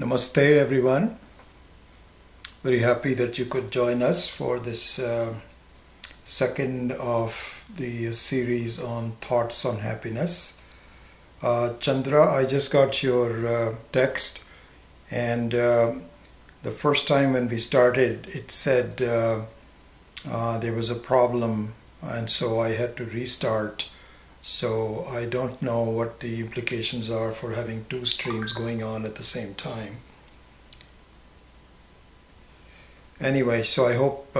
Namaste everyone. Very happy that you could join us for this second of the series on thoughts on happiness. Chandra, I just got your text, and the first time when we started it said there was a problem, and so I had to restart. So I don't know what the implications are for having two streams going on at the same time. Anyway, so I hope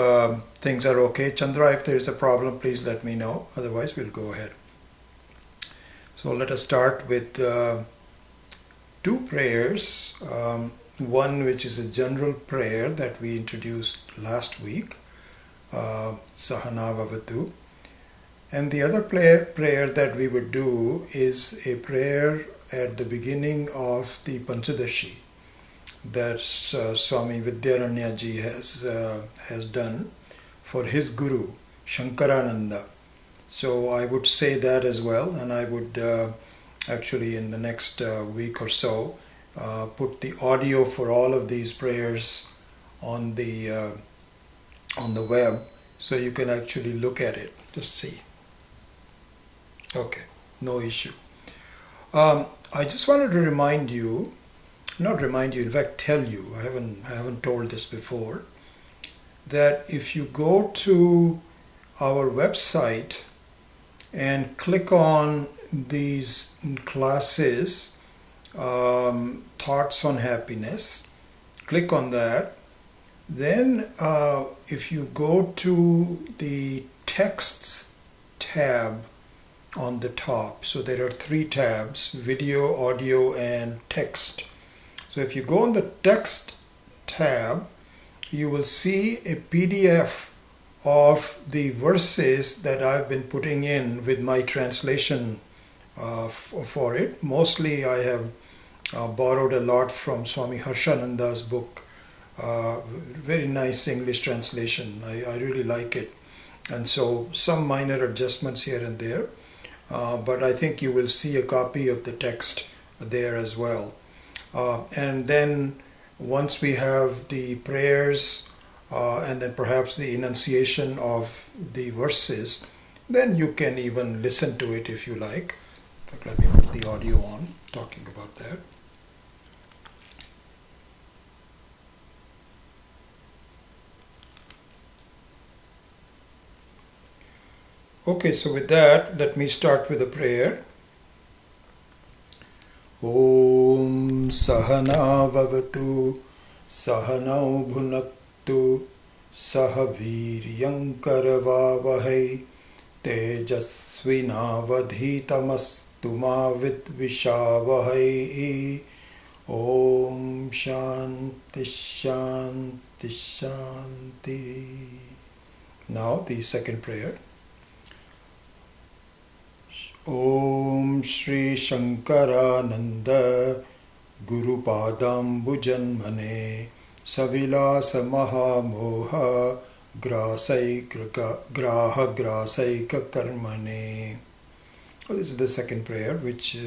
things are okay. Chandra, if there's a problem, please let me know. Otherwise, we'll go ahead. So let us start with two prayers. One which is a general prayer that we introduced last week, Sahana Vavatu. And the other prayer that we would do is a prayer at the beginning of the Panchadashi that Swami Vidyaranya ji has done for his guru, Shankarananda. So I would say that as well, and I would actually in the next week or so put the audio for all of these prayers on the web, so you can actually look at it, just see. Okay, no issue. I just wanted to remind you, in fact tell you, I haven't told this before, that if you go to our website and click on these classes, Thoughts on Happiness, click on that, then if you go to the Texts tab on the top, so there are three tabs: video, audio, and text. So if you go on the text tab, you will see a PDF of the verses that I've been putting in with my translation for it. Mostly I have borrowed a lot from Swami Harshananda's book. Very nice English translation. I really like it. And so some minor adjustments here and there. But I think you will see a copy of the text there as well. And then once we have the prayers and then perhaps the enunciation of the verses, then you can even listen to it if you like. In fact, let me put the audio on, talking about that. Okay, so with that, let me start with a prayer. Om Sahana Vavatu Sahanau Bhunaktu Sahaviryam Karavavahai Tejasvina Vadhitamastu Ma Vidvishavahai. Om Shanti Shanti Shanti. Now the second prayer. Om Shri Shankarananda Guru Padambujanmane Savilasa Mahamoha Graha Grasaika Karmane. Well, this is the second prayer, which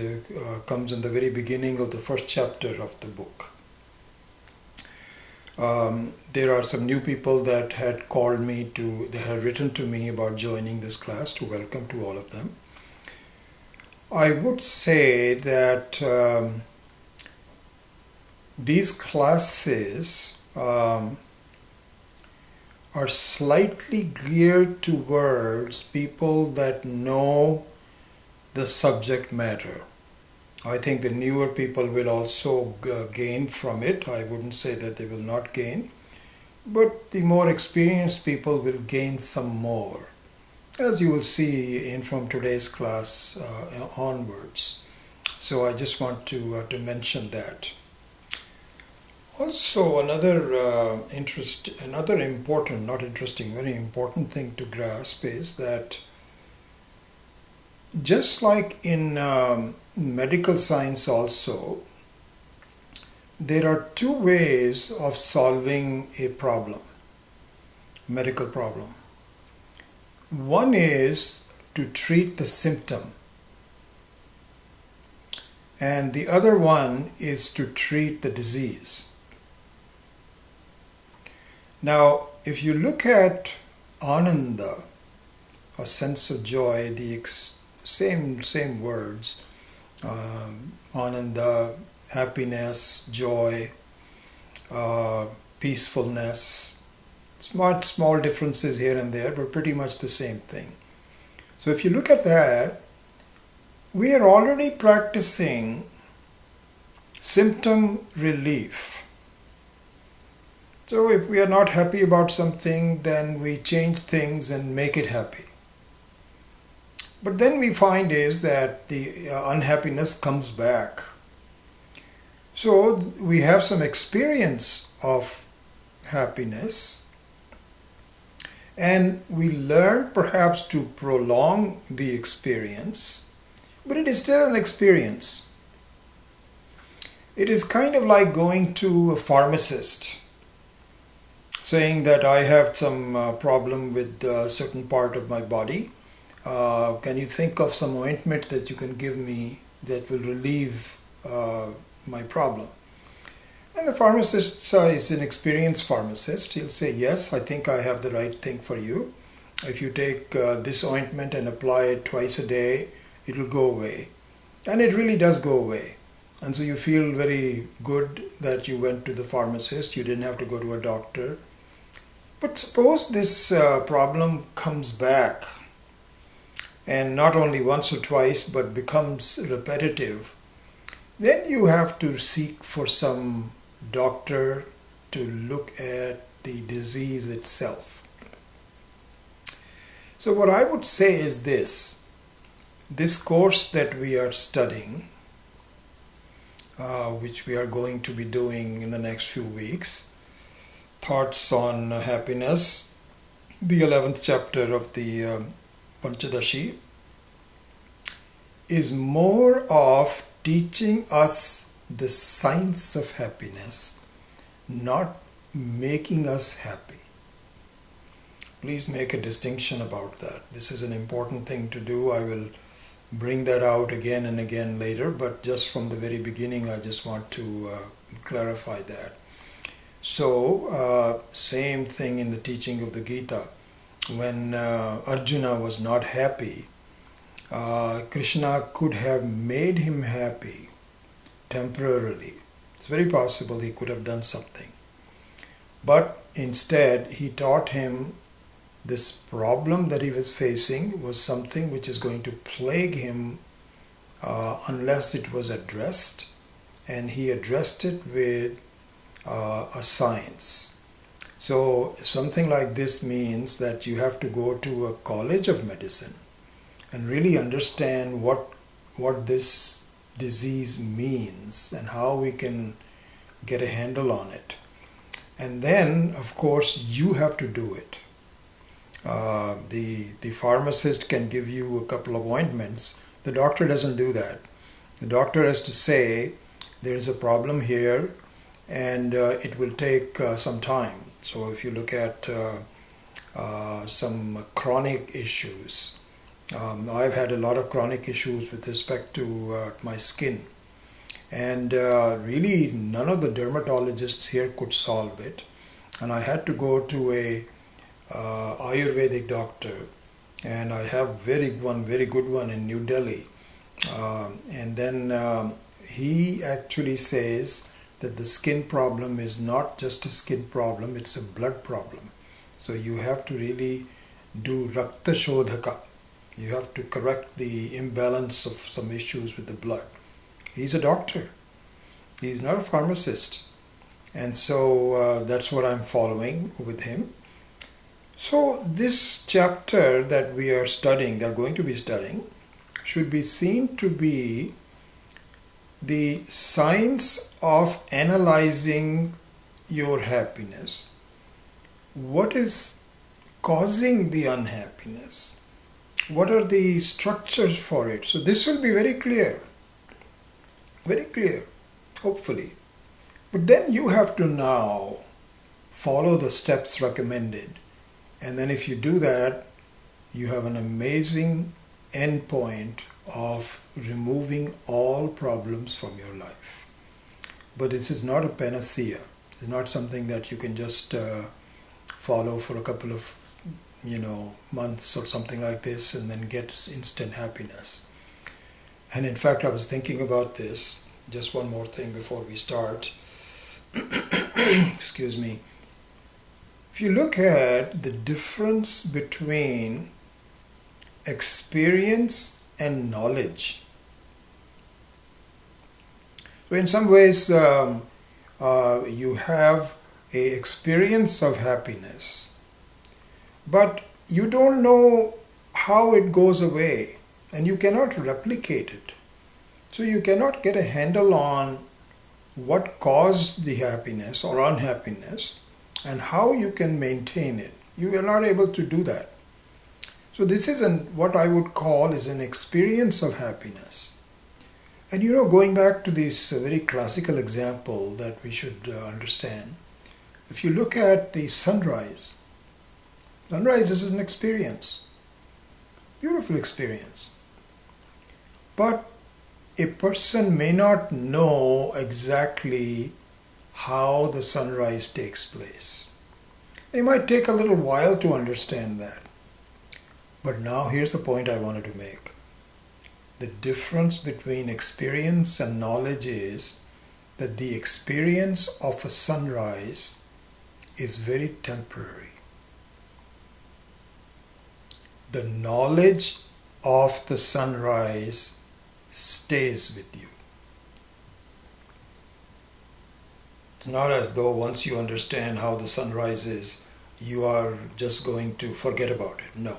comes in the very beginning of the first chapter of the book. There are some new people that had called me they had written to me about joining this class. To welcome to all of them. I would say that these classes are slightly geared towards people that know the subject matter. I think the newer people will also gain from it. I wouldn't say that they will not gain, but the more experienced people will gain some more, as you will see from today's class onwards. So I just want to mention that. Also, very important thing to grasp is that just like in medical science also, there are two ways of solving a problem, medical problem. One is to treat the symptom. and the other one is to treat the disease. Now, if you look at Ananda, a sense of joy, the same words, Ananda, happiness, joy, peacefulness, small differences here and there, but pretty much the same thing. So if you look at that, we are already practicing symptom relief. So if we are not happy about something, then we change things and make it happy. But then we find is that the unhappiness comes back. So we have some experience of happiness, and we learn perhaps to prolong the experience, but it is still an experience. It is kind of like going to a pharmacist, saying that I have some problem with a certain part of my body. Can you think of some ointment that you can give me that will relieve my problem? And the pharmacist is an experienced pharmacist. He'll say, yes, I think I have the right thing for you. If you take this ointment and apply it twice a day, it will go away. And it really does go away. And so you feel very good that you went to the pharmacist. You didn't have to go to a doctor. But suppose this problem comes back, and not only once or twice, but becomes repetitive. Then you have to seek for some doctor to look at the disease itself. So what I would say is this course that we are studying, which we are going to be doing in the next few weeks, Thoughts on Happiness, the 11th chapter of the Panchadashi, is more of teaching us the science of happiness, not making us happy. Please make a distinction about that. This is an important thing to do. I will bring that out again and again later, but just from the very beginning, I just want to clarify that. So, same thing in the teaching of the Gita. When Arjuna was not happy, Krishna could have made him happy temporarily. It's very possible he could have done something. But instead, he taught him this problem that he was facing was something which is going to plague him unless it was addressed. And he addressed it with a science. So something like this means that you have to go to a college of medicine and really understand what this disease means and how we can get a handle on it. And then, of course, you have to do it. The pharmacist can give you a couple of ointments. The doctor doesn't do that. The doctor has to say, there is a problem here, and it will take some time. So if you look at some chronic issues, I've had a lot of chronic issues with respect to my skin, and really none of the dermatologists here could solve it, and I had to go to a Ayurvedic doctor, and I have one very good one in New Delhi, and then he actually says that the skin problem is not just a skin problem, it's a blood problem. So you have to really do Rakta Shodhaka. You have to correct the imbalance of some issues with the blood. He's a doctor. He's not a pharmacist. And so that's what I'm following with him. So this chapter that we are studying, that are going to be studying, should be seen to be the science of analyzing your happiness. What is causing the unhappiness? What are the structures for it? So this will be very clear, hopefully. But then you have to now follow the steps recommended. And then if you do that, you have an amazing endpoint of removing all problems from your life. But this is not a panacea. It's not something that you can just follow for a couple of months or something like this and then get instant happiness. And in fact, I was thinking about this. Just one more thing before we start. Excuse me. If you look at the difference between experience and knowledge, so in some ways you have a experience of happiness, but you don't know how it goes away and you cannot replicate it. So you cannot get a handle on what caused the happiness or unhappiness and how you can maintain it. You are not able to do that. So this is what I would call is an experience of happiness. And going back to this very classical example that we should understand, if you look at the sunrise is an experience, beautiful experience. But a person may not know exactly how the sunrise takes place. And it might take a little while to understand that. But now here's the point I wanted to make. The difference between experience and knowledge is that the experience of a sunrise is very temporary. The knowledge of the sunrise stays with you. It's not as though once you understand how the sunrise is, you are just going to forget about it. No.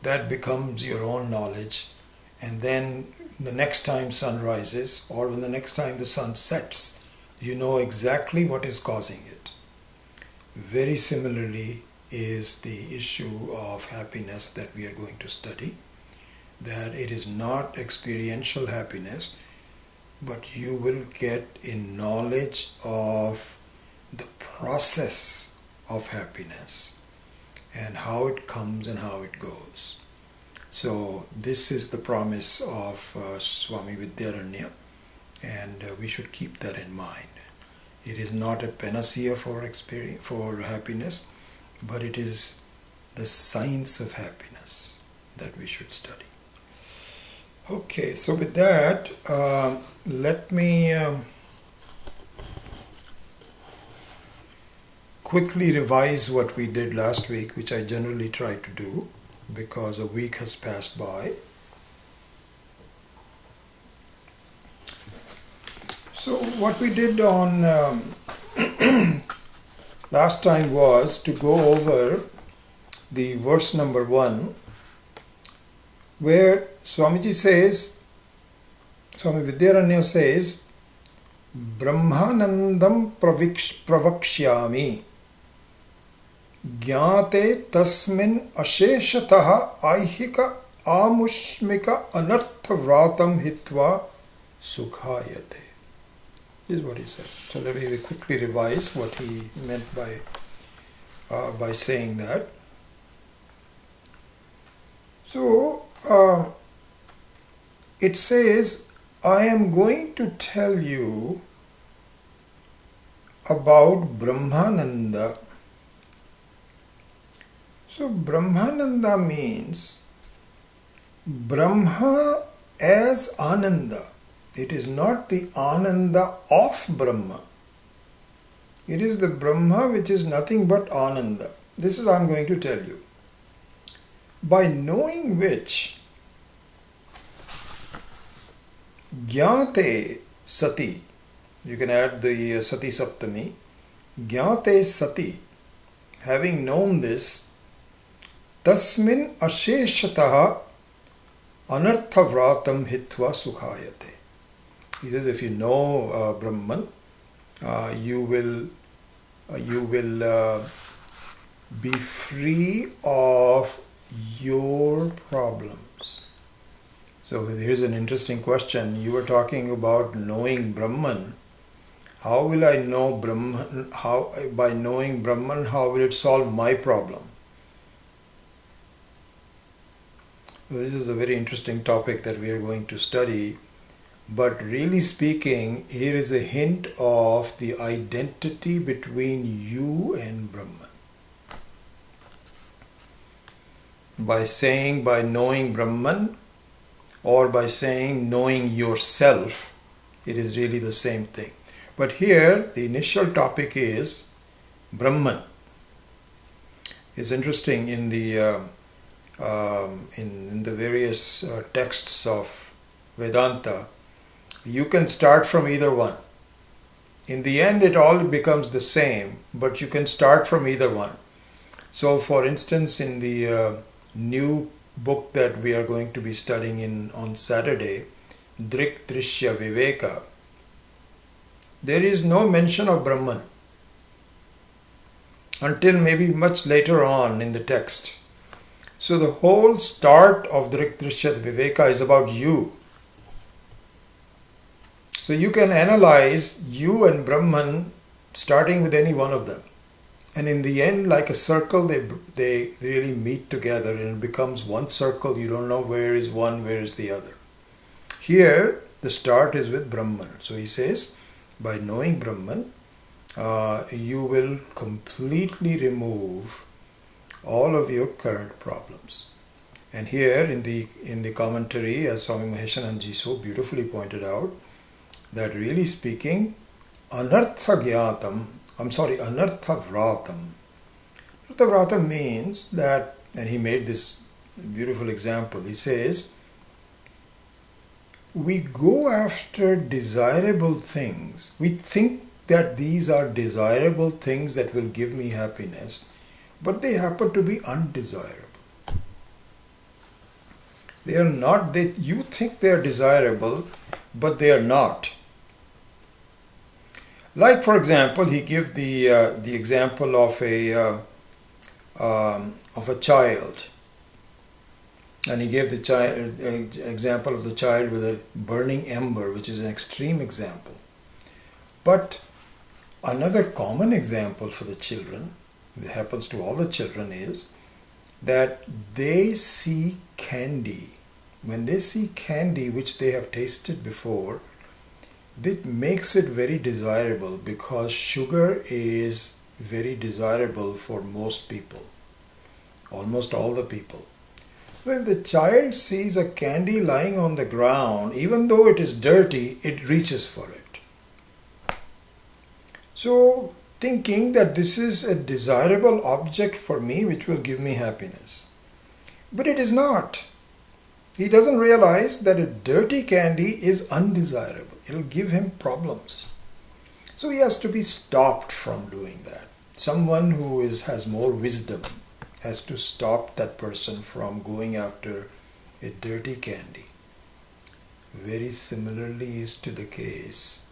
That becomes your own knowledge, and then the next time sun rises or when the next time the sun sets, you know exactly what is causing it. Very similarly is the issue of happiness that we are going to study, that it is not experiential happiness, but you will get a knowledge of the process of happiness and how it comes and how it goes. So this is the promise of Swami Vidyaranya, and we should keep that in mind. It is not a panacea for happiness, but it is the science of happiness that we should study. Okay, so with that, let me quickly revise what we did last week, which I generally try to do because a week has passed by. So what we did on last time was to go over the verse number 1, where Swami Vidyaranya says, Brahmanandam pravakshyami Jnate tasmin asheshataha aihika amushmika anartha vratam hitva sukhayate. This is what he said. So let me quickly revise what he meant by saying that. So it says, I am going to tell you about Brahmananda. So Brahmananda means Brahma as Ananda. It is not the Ananda of Brahma. It is the Brahma which is nothing but Ananda. This is what I am going to tell you. By knowing which, Jnate Sati, you can add the Sati Saptami, Jnate Sati, having known this, Tasmin Asheshataha Anartha Vratam Hitva Sukhayate. He says, if you know Brahman, you will be free of your problems. So here's an interesting question. You were talking about knowing Brahman. How will I know Brahman? By knowing Brahman, how will it solve my problem? This is a very interesting topic that we are going to study. But really speaking, here is a hint of the identity between you and Brahman. By knowing Brahman, or by saying knowing yourself, it is really the same thing. But here, the initial topic is Brahman. It's interesting in the various texts of Vedanta, you can start from either one. In the end, it all becomes the same, but you can start from either one. So, for instance, in the new book that we are going to be studying on Saturday, Drik Drishya Viveka, there is no mention of Brahman until maybe much later on in the text. So the whole start of Drik Drishya Viveka is about you. So you can analyze you and Brahman starting with any one of them. And in the end, like a circle, they really meet together and it becomes one circle. You don't know where is one, where is the other. Here, the start is with Brahman. So he says, by knowing Brahman, you will completely remove all of your current problems. And here in the commentary, as Swami Maheshananji so beautifully pointed out, that really speaking, anartha vratam. Anartha vratam means that, and he made this beautiful example. He says, we go after desirable things. We think that these are desirable things that will give me happiness, but they happen to be undesirable. They are not. You think they are desirable, but they are not. Like, for example, he gave the example of a child, and he gave the example of the child with a burning ember, which is an extreme example. But another common example for the children, that happens to all the children, is that they see candy. When they see candy which they have tasted before, that makes it very desirable, because sugar is very desirable for most people, almost all the people. So if the child sees a candy lying on the ground, even though it is dirty, it reaches for it. So thinking that this is a desirable object for me which will give me happiness. But it is not. He doesn't realize that a dirty candy is undesirable. It will give him problems. So he has to be stopped from doing that. Someone who has more wisdom has to stop that person from going after a dirty candy. Very similarly is to the case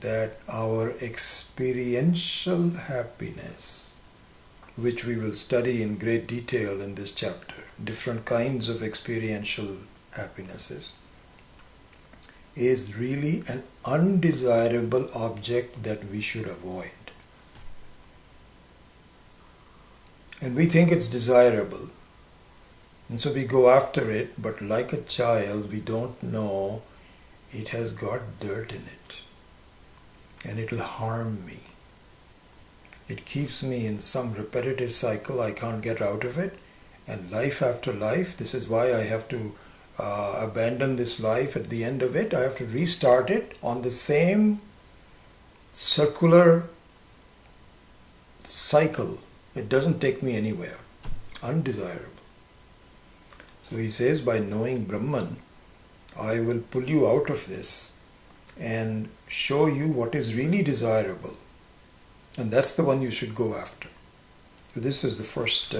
that our experiential happiness, which we will study in great detail in this chapter, different kinds of experiential happinesses, is really an undesirable object that we should avoid. And we think it's desirable, and so we go after it, but like a child, we don't know it has got dirt in it, and it'll harm me. It keeps me in some repetitive cycle. I can't get out of it. And life after life, this is why I have to abandon this life at the end of it. I have to restart it on the same circular cycle. It doesn't take me anywhere. Undesirable. So he says, by knowing Brahman, I will pull you out of this and show you what is really desirable. And that's the one you should go after. So this is the first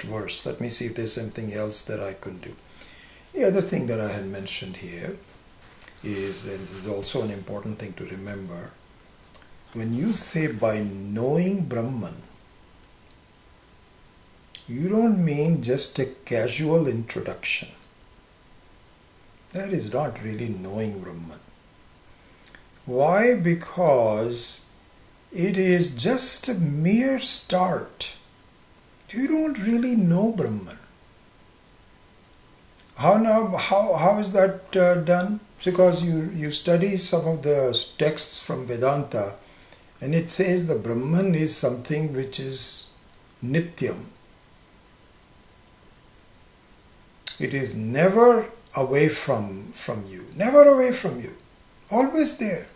verse. Let me see if there's something else that I could do. The other thing that I had mentioned here is that this is also an important thing to remember. When you say by knowing Brahman, you don't mean just a casual introduction. That is not really knowing Brahman. Why? Because it is just a mere start. You don't really know Brahman. How is that done? Because you study some of the texts from Vedanta, and it says the Brahman is something which is nityam. It is never away from you, never away from you, always there.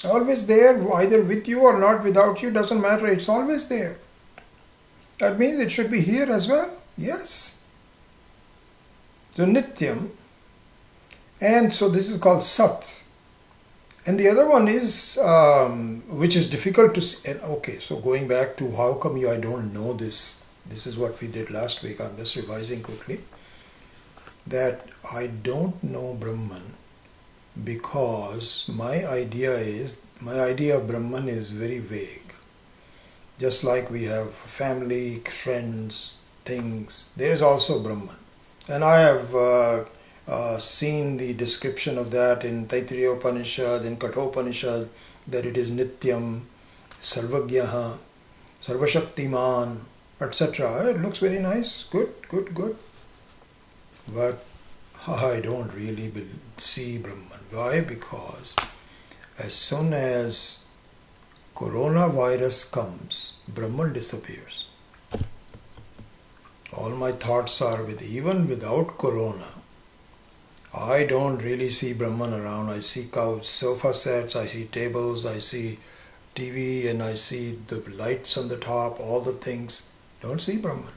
Always there, either with you or not, without you, doesn't matter, it's always there. That means it should be here as well. Yes. So nityam, and so this is called sat. And the other one is, which is difficult to see. Okay, so going back to how come I don't know this. This is what we did last week. I'm just revising quickly. That I don't know Brahman because my idea of Brahman is very vague. Just like we have family, friends, things, there is also Brahman. And I have seen the description of that in Taittiriya Upanishad, in Kathopanishad, that it is Nityam, Sarvagyaha, Sarvashaktiman, etc. It looks very nice, good. But I don't really see Brahman. Why? Because as soon as coronavirus comes, Brahman disappears. All my thoughts are even without corona. I don't really see Brahman around. I see sofa sets, I see tables, I see TV, and I see the lights on the top, all the things. Don't see Brahman.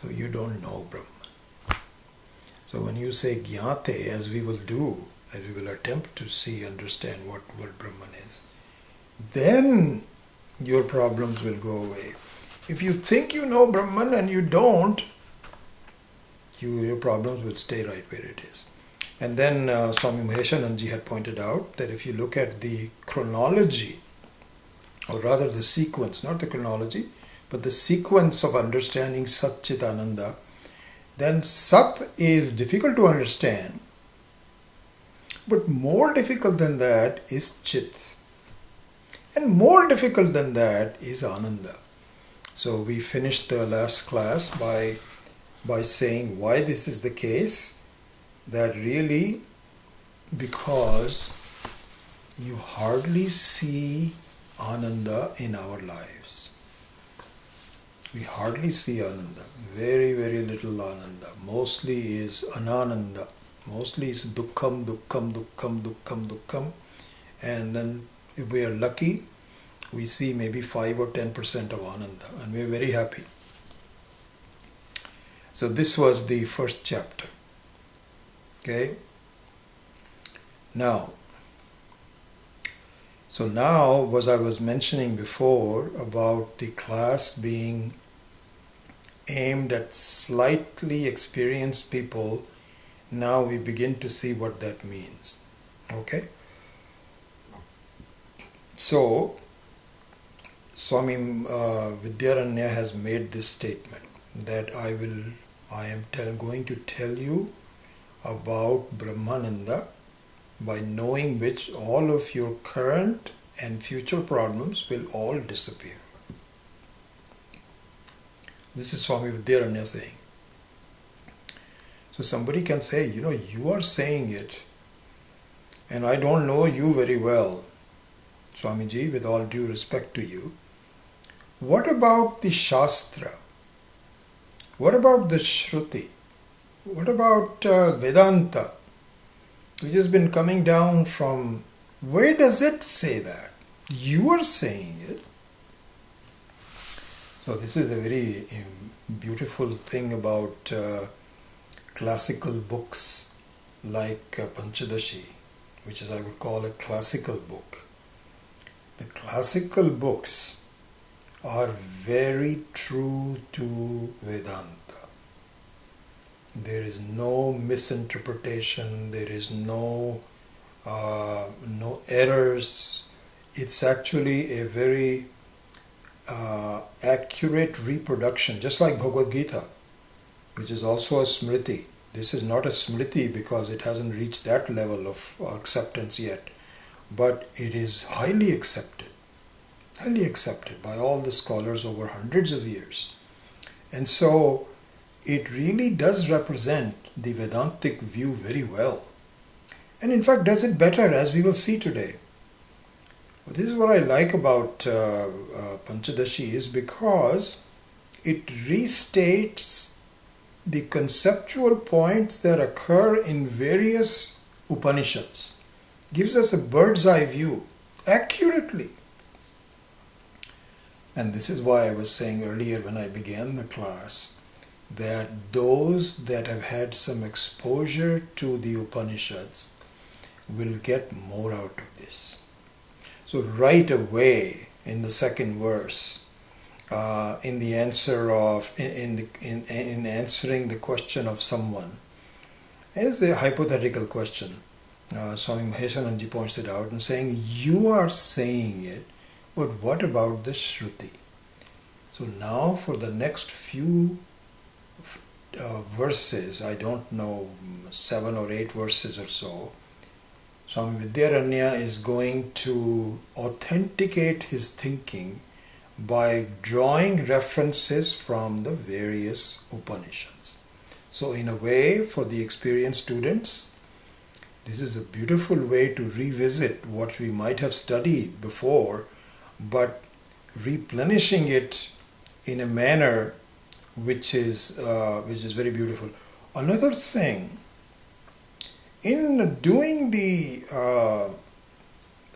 So you don't know Brahman. So when you say Jnate, as we will do, as we will attempt to understand what Brahman is, then your problems will go away. If you think you know Brahman and you don't, your problems will stay right where it is. And then Swami Maheshananji had pointed out that if you look at the chronology, or rather the sequence, not the chronology, but the sequence of understanding Sat Chit Ananda, then Sat is difficult to understand, but more difficult than that is Chit. And more difficult than that is Ananda. So we finished the last class by saying why this is the case, that really because you hardly see Ananda in our lives. We hardly see Ananda. Very, very little Ananda. Mostly is Anananda. Mostly is Dukkham. And then if we are lucky, we see maybe 5 or 10% of Ananda. And we are very happy. So this was the first chapter. Okay. Now, as I was mentioning before about the class being aimed at slightly experienced people, now we begin to see what that means. Okay? So, Swami Vidyaranya has made this statement that I am going to tell you about Brahmananda, by knowing which all of your current and future problems will all disappear. This is Swami Vidyaranya saying. So somebody can say, you are saying it, and I don't know you very well, Swamiji, with all due respect to you. What about the Shastra? What about the Shruti? What about Vedanta, which has been coming down from, where does it say that? You are saying it. So this is a very beautiful thing about classical books like Panchadashi, which is I would call a classical book. The classical books are very true to Vedanta. There is no misinterpretation, there is no errors. It's actually a very accurate reproduction, just like Bhagavad Gita, which is also a smriti. This is not a smriti because it hasn't reached that level of acceptance yet, but it is highly accepted by all the scholars over hundreds of years. And so it really does represent the Vedantic view very well. And in fact does it better, as we will see today. Well, this is what I like about Panchadashi, is because it restates the conceptual points that occur in various Upanishads. Gives us a bird's eye view accurately. And this is why I was saying earlier when I began the class that those that have had some exposure to the Upanishads will get more out of this. So right away in the second verse, in the answer of in answering the question of someone, is a hypothetical question. Swami Maheshananji points it out and saying, you are saying it, but what about the Shruti? So now for the next few verses, I don't know, 7 or 8 verses or so, Swami Vidyaranya is going to authenticate his thinking by drawing references from the various Upanishads. So in a way, for the experienced students, this is a beautiful way to revisit what we might have studied before, but replenishing it in a manner which is very beautiful. Another thing, in doing the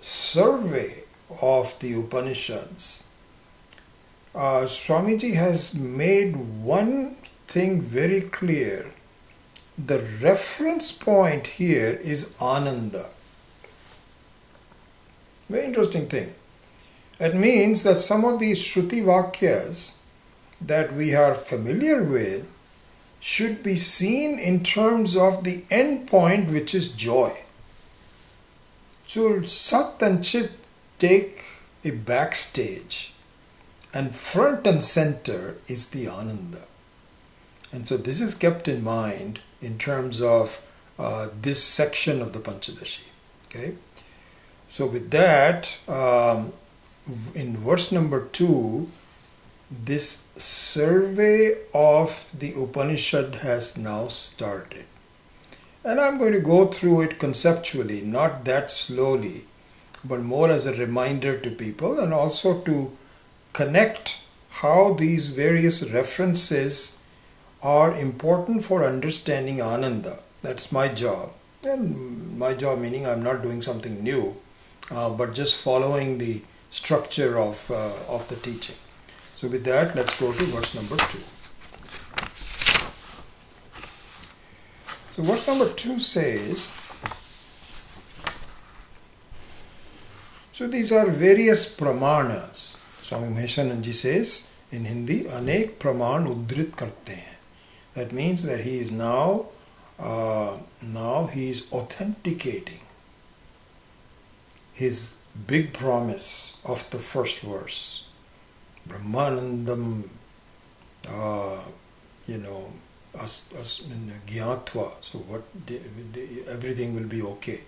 survey of the Upanishads, Swamiji has made one thing very clear. The reference point here is Ananda. Very interesting thing. It means that some of these Shruti Vakyas that we are familiar with should be seen in terms of the end point, which is joy. So Sat and Chit take a backstage, and front and center is the Ananda. And so this is kept in mind in terms of this section of the Panchadashi. Okay? So with that, in verse number 2, this survey of the Upanishad has now started. And I'm going to go through it conceptually, not that slowly, but more as a reminder to people, and also to connect how these various references are important for understanding Ananda. That's my job. And my job meaning I'm not doing something new, but just following the structure of the teaching. So with that, let's go to verse number 2. So verse number 2 says, so these are various pramanas. Swami Maheshananji says in Hindi, Anek praman udrit karte hain. That means that he is now he is authenticating his big promise of the first verse. Brahmanandam, gyatva. So what? Everything will be okay.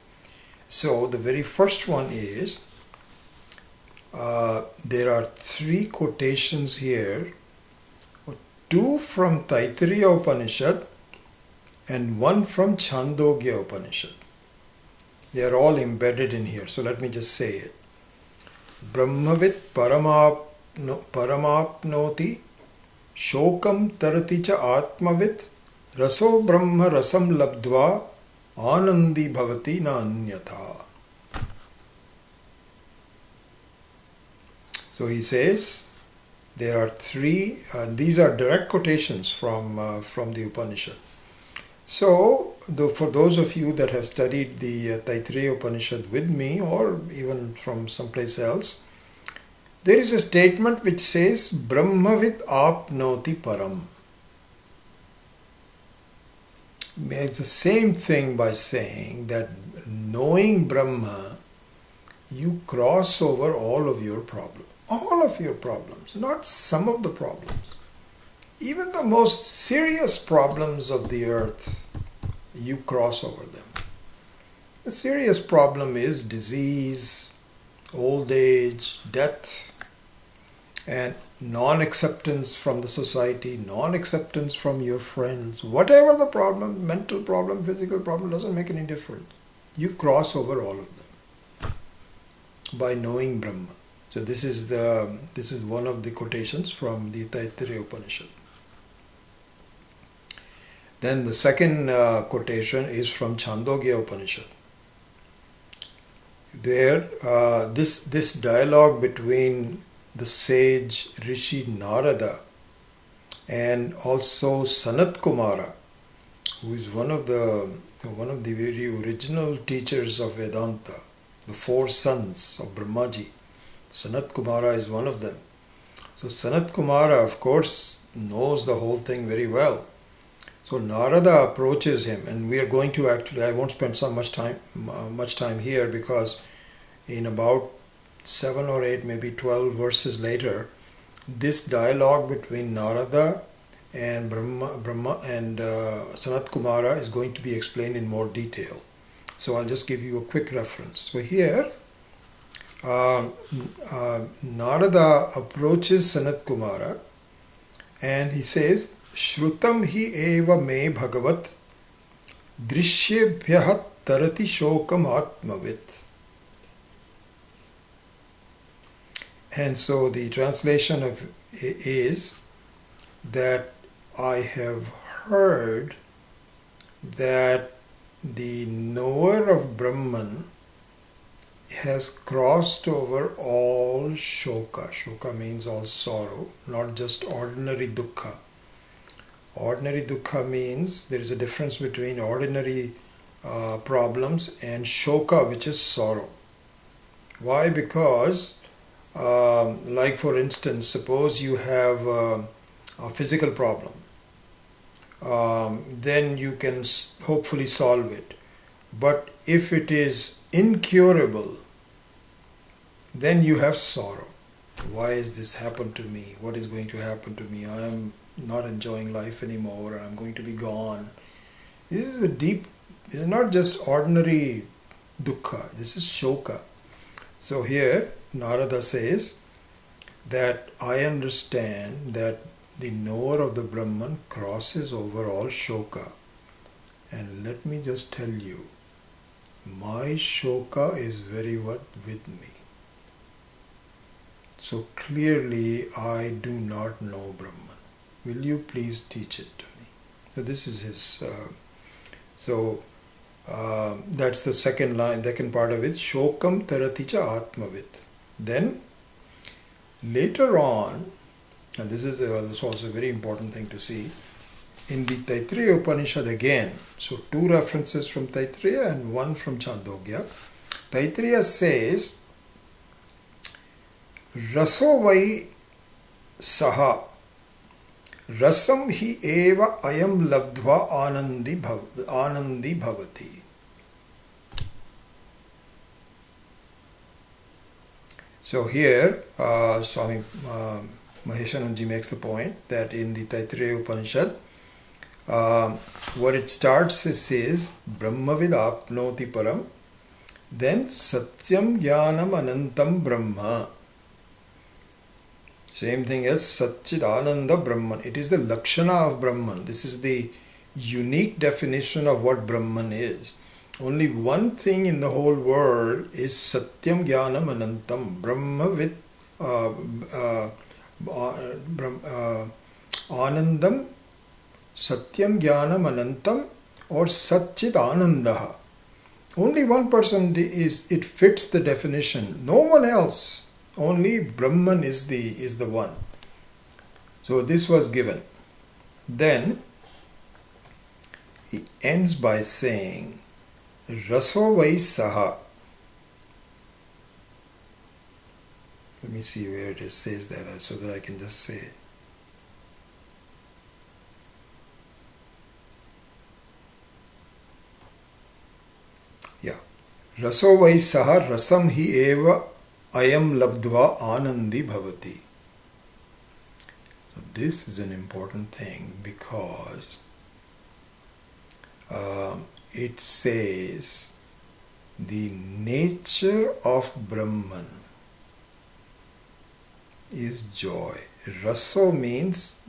So the very first one is, there are 3 quotations here, 2 from Taittiriya Upanishad and 1 from Chandogya Upanishad. They are all embedded in here. So let me just say it. Brahmavit paramapnoti shokam tarati cha atmavit raso brahma rasam labdva anandi bhavati na anyatha. So he says there are 3, these are direct quotations from the Upanishad. So for those of you that have studied the Taittiriya Upanishad with me, or even from someplace else, there is a statement which says Brahmavid apnoti param. It's the same thing by saying that knowing Brahma, you cross over all of your problems. All of your problems, not some of the problems. Even the most serious problems of the earth, you cross over them. The serious problem is disease, old age, death, and non-acceptance from the society, non-acceptance from your friends, whatever the problem, mental problem, physical problem, doesn't make any difference. You cross over all of them by knowing Brahma. So this is one of the quotations from the Taittiriya Upanishad. Then the second quotation is from Chandogya Upanishad. There, this dialogue between the sage Rishi Narada and also Sanat Kumara, who is one of the very original teachers of Vedanta, the four sons of Brahmaji. Sanat Kumara is one of them. So Sanat Kumara, of course, knows the whole thing very well. So Narada approaches him, and we are going to actually, I won't spend so much time here, because in about 7 or 8, maybe 12 verses later, this dialogue between Narada and Brahma and Sanat Kumara is going to be explained in more detail. So I'll just give you a quick reference. So here, Narada approaches Sanat Kumara and he says, Shrutam hi eva me bhagavat drishyebhyah tarati shokam atmavit. And so the translation of is that I have heard that the knower of Brahman has crossed over all shoka. Shoka means all sorrow, not just ordinary dukkha. Ordinary dukkha means there is a difference between ordinary problems and shoka, which is sorrow. Why? Because like for instance, suppose you have a physical problem, then you can hopefully solve it. But if it is incurable, then you have sorrow. Why is this happened to me? What is going to happen to me? I am not enjoying life anymore. I am going to be gone. This is not just ordinary dukkha. This is shoka. So here Narada says that I understand that the knower of the Brahman crosses over all shoka. And let me just tell you, my shoka is very much with me. So clearly I do not know Brahman. Will you please teach it to me? So this is his, that's the second line, second part of it, Shokam taraticha atmavit. Then later on, and this is also a very important thing to see, in the Taittiriya Upanishad again, so 2 references from Taittiriya and 1 from Chandogya. Taittiriya says, Raso vai saha rasam hi eva ayam labdva anandi bhavati. So here, Swami Maheshananji makes the point that in the Taittiriya Upanishad, what it starts is says, Brahmavid apnoti param, then Satyam Jnanam Anantam Brahma. Same thing as Satchidananda Brahman. It is the Lakshana of Brahman. This is the unique definition of what Brahman is. Only one thing in the whole world is Satyam Jnanam Anantam. Brahma with Anandam, Satyam Jnanam Anantam, or Satchit Anandaha. Only one person it fits the definition. No one else. Only Brahman is the one. So this was given. Then he ends by saying, Raso vai saha. Let me see where it says that so that I can just say it. Yeah. Raso vai saha rasam hi eva ayam labdva anandi bhavati. So this is an important thing because it says the nature of Brahman is joy. Raso means,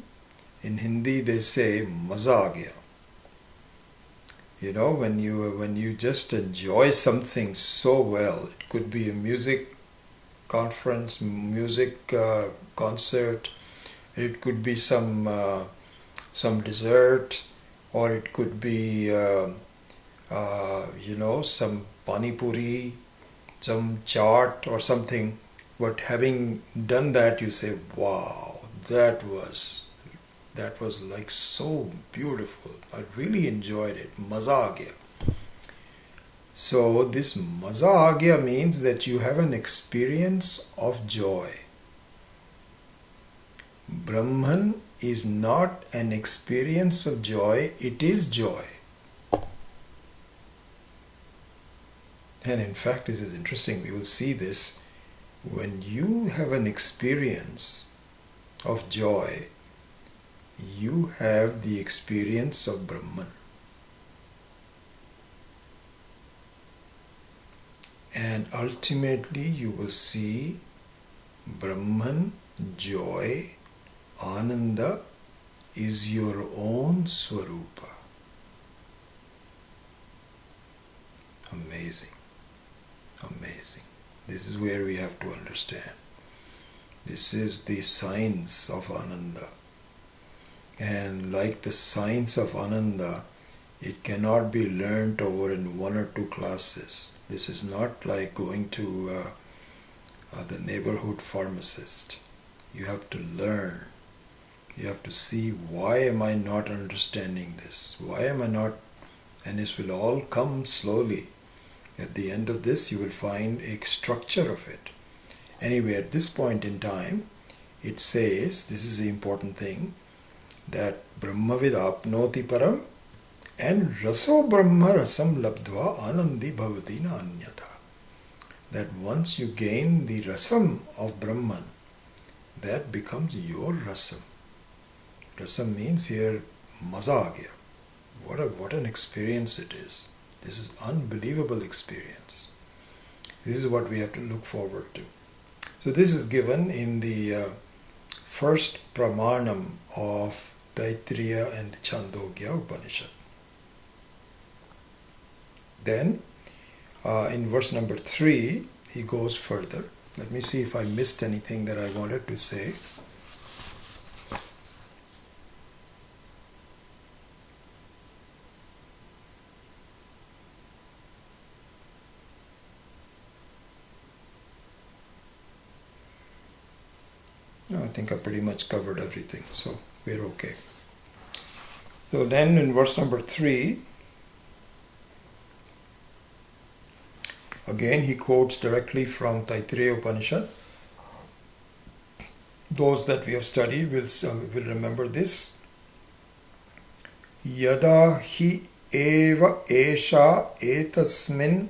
in Hindi they say, maza aa gaya. You know, when you just enjoy something so well, it could be a music conference, music concert, it could be some dessert, or it could be some pani puri, some chaat or something. But having done that, you say, wow, that was like so beautiful. I really enjoyed it. Maza aa gaya. So this maza aa gaya means that you have an experience of joy. Brahman is not an experience of joy, it is joy. And in fact, this is interesting. We will see this. When you have an experience of joy, you have the experience of Brahman. And ultimately you will see Brahman, joy, Ananda is your own Swarupa. Amazing. Amazing. This is where we have to understand. This is the science of Ananda. And like the science of Ananda, it cannot be learnt over in 1 or 2 classes. This is not like going to the neighborhood pharmacist. You have to learn. You have to see, why am I not understanding this? Why am I not? And this will all come slowly. At the end of this, you will find a structure of it. Anyway, at this point in time, it says, this is the important thing, that Brahmavid apnoti param and raso brahma rasam labdva anandi bhavati na anyatha. That once you gain the rasam of Brahman, that becomes your rasam. Rasam means here maza aa gaya. What an experience it is. This is unbelievable experience. This is what we have to look forward to. So this is given in the first pramanam of Taittiriya and the Chandogya Upanishad. Then in verse number 3, he goes further. Let me see if I missed anything that I wanted to say. No, I think I pretty much covered everything, so we're okay. So then in verse number 3, again he quotes directly from Taittiriya Upanishad. Those that we have studied will remember this. Yada hi eva esha etasmin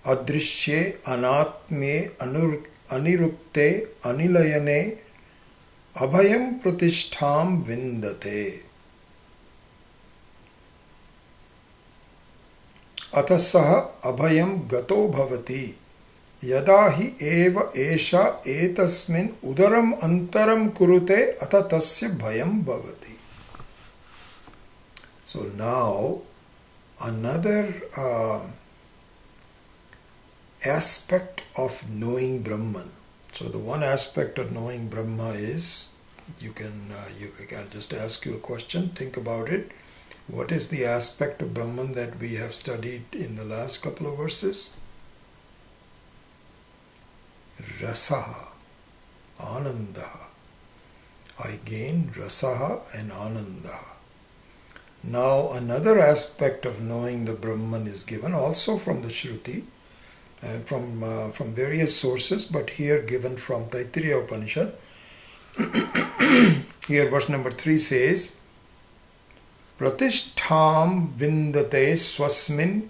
adrishye anatme anirukte anilayane abhayam pratishtham vindate. Atasaha abhayam gato bhavati yada hi eva esha etasmin udaram antaram kurute atatasya bhayam bhavati. So now another aspect of knowing Brahman. So the one aspect of knowing Brahma is, you can just ask you a question, think about it. What is the aspect of Brahman that we have studied in the last couple of verses? Rasaha, Anandaha. I gain Rasaha and Anandaha. Now another aspect of knowing the Brahman is given also from the Shruti and from various sources, but here given from Taittiriya Upanishad. Here verse number 3 says, Pratishtham vindate swasmin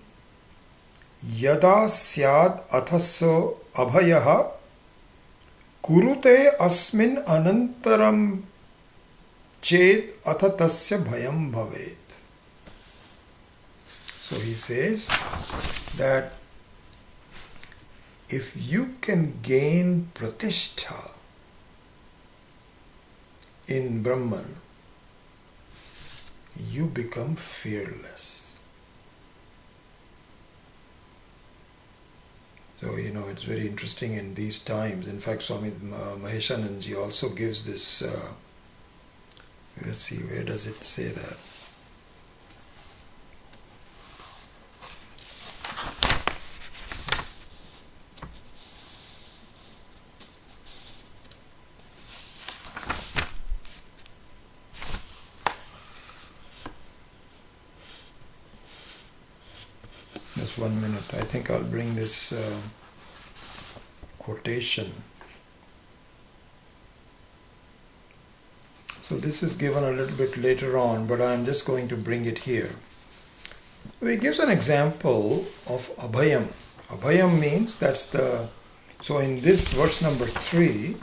yada syad athaso abhayaha kurute asmin anantaram ched athatasya bhayam bhavet. So he says that if you can gain pratishtha, in Brahman, you become fearless. So, it's very interesting in these times. In fact, Swami Maheshananji also gives this, let's see, where does it say that? Just 1 minute. I think I'll bring this quotation. So this is given a little bit later on, but I'm just going to bring it here. He gives an example of Abhayam. Abhayam means so in this verse number 3,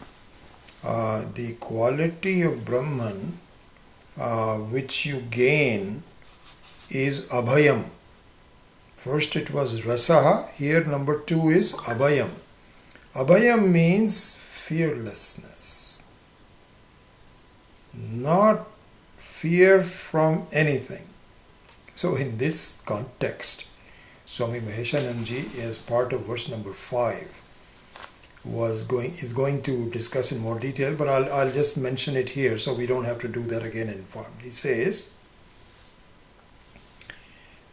the quality of Brahman which you gain is Abhayam. First it was Rasaha, here number 2 is Abhayam. Abhayam means fearlessness. Not fear from anything. So in this context, Swami Maheshananji, as part of verse number 5, is going to discuss in more detail, but I'll just mention it here so we don't have to do that again in form. He says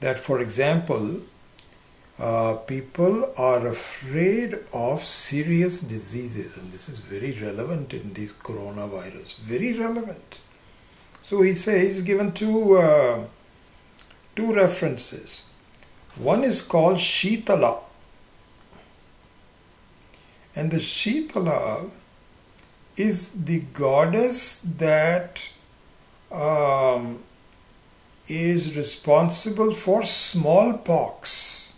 that, for example, people are afraid of serious diseases, and this is very relevant in this coronavirus, very relevant. So he says, given two references. One is called Shitala, and the Shitala is the goddess that is responsible for smallpox.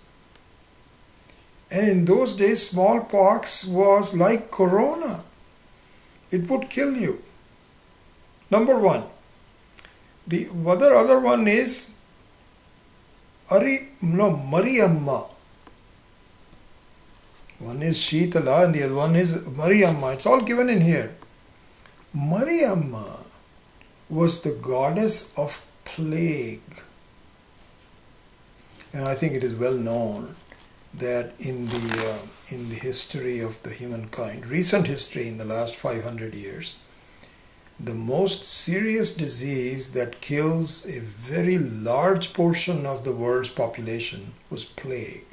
And in those days, smallpox was like corona. It would kill you. Number one. The other one is Mariamma. One is Shitala and the other one is Mariamma. It's all given in here. Mariamma was the goddess of plague. And I think it is well known that in the history of the humankind, recent history in the last 500 years, the most serious disease that kills a very large portion of the world's population was plague.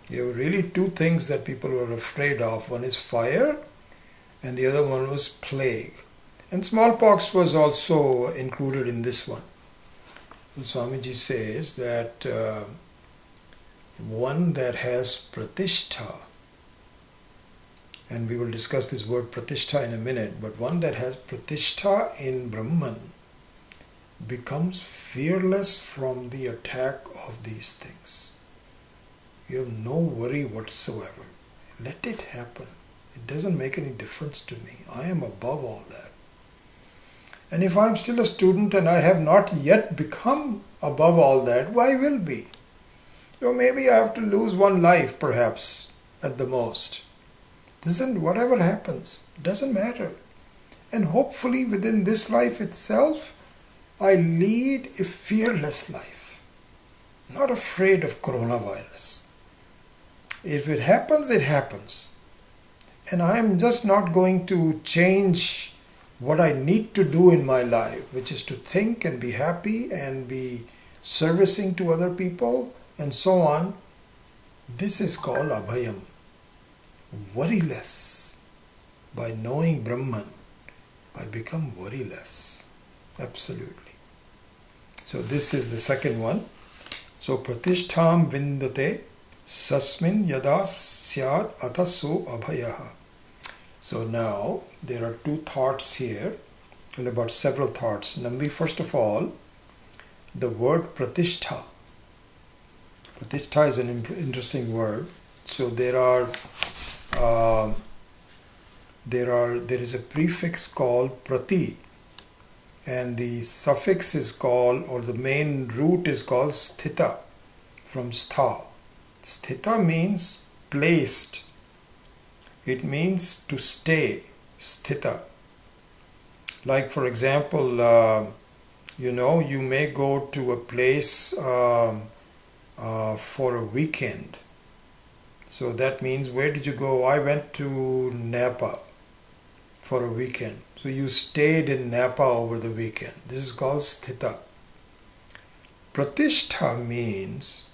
There were really two things that people were afraid of. One is fire and the other one was plague. And smallpox was also included in this one. And Swamiji says that one that has pratishtha, and we will discuss this word pratishtha in a minute, but one that has pratishtha in Brahman becomes fearless from the attack of these things. You have no worry whatsoever. Let it happen. It doesn't make any difference to me. I am above all that. And if I'm still a student and I have not yet become above all that, why will be? So maybe I have to lose one life perhaps at the most. Whatever happens, doesn't matter. And hopefully within this life itself, I lead a fearless life. Not afraid of coronavirus. If it happens, it happens. And I'm just not going to change what I need to do in my life, which is to think and be happy and be servicing to other people and so on. This is called Abhayam. Worryless. By knowing Brahman, I become worryless. Absolutely. So this is the second one. So Pratishtham Vindate Sasmin Yada Syad Ataso Abhayaha. So now there are two thoughts here, well, about several thoughts. Nambi, first of all, the word Pratishtha. Pratishtha is an interesting word. So there is a prefix called Prati, and the suffix is called, or the main root is called Sthita, from Stha. Sthita means placed. It means to stay, Sthita. Like for example, you may go to a place for a weekend. So that means, where did you go? I went to Napa for a weekend. So you stayed in Napa over the weekend. This is called sthita. Pratishtha means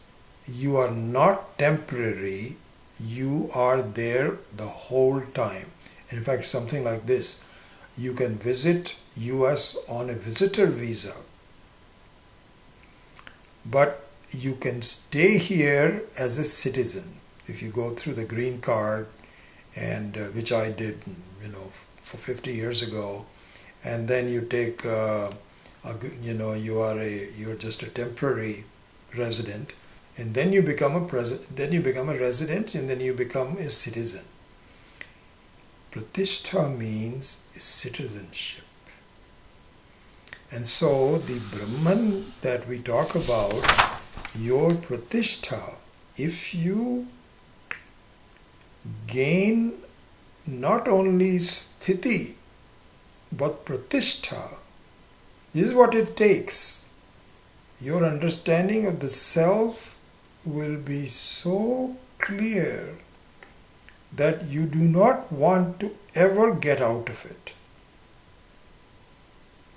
you are not temporary, you are there the whole time. In fact, something like this: you can visit US on a visitor visa, but you can stay here as a citizen. If you go through the green card, and which I did, for 50 years ago, and then you take, you're just a temporary resident, and then you become a resident, and then you become a citizen. Pratishtha means citizenship. And so the Brahman that we talk about, your Pratishtha, if you gain not only sthiti but pratishtha, this is what it takes. Your understanding of the self will be so clear that you do not want to ever get out of it.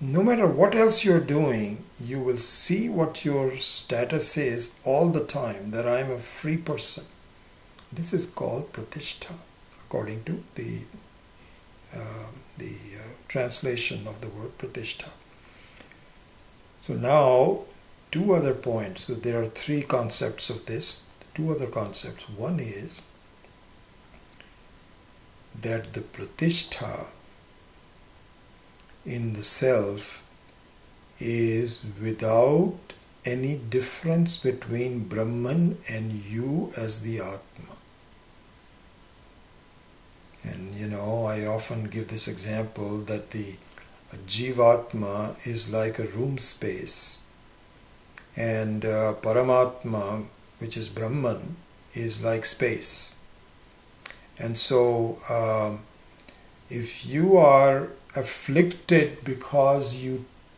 No matter what else you're doing, you will see what your status is all the time, that I am a free person. This is called pratishtha, according to the translation of the word pratishtha. So now, two other points. So there are three concepts of this. Two other concepts. One is that the pratishtha in the self is without any difference between Brahman and you as the Atma. And I often give this example that the Jivatma is like a room space, and Paramatma, which is Brahman, is like space. And so if you are afflicted because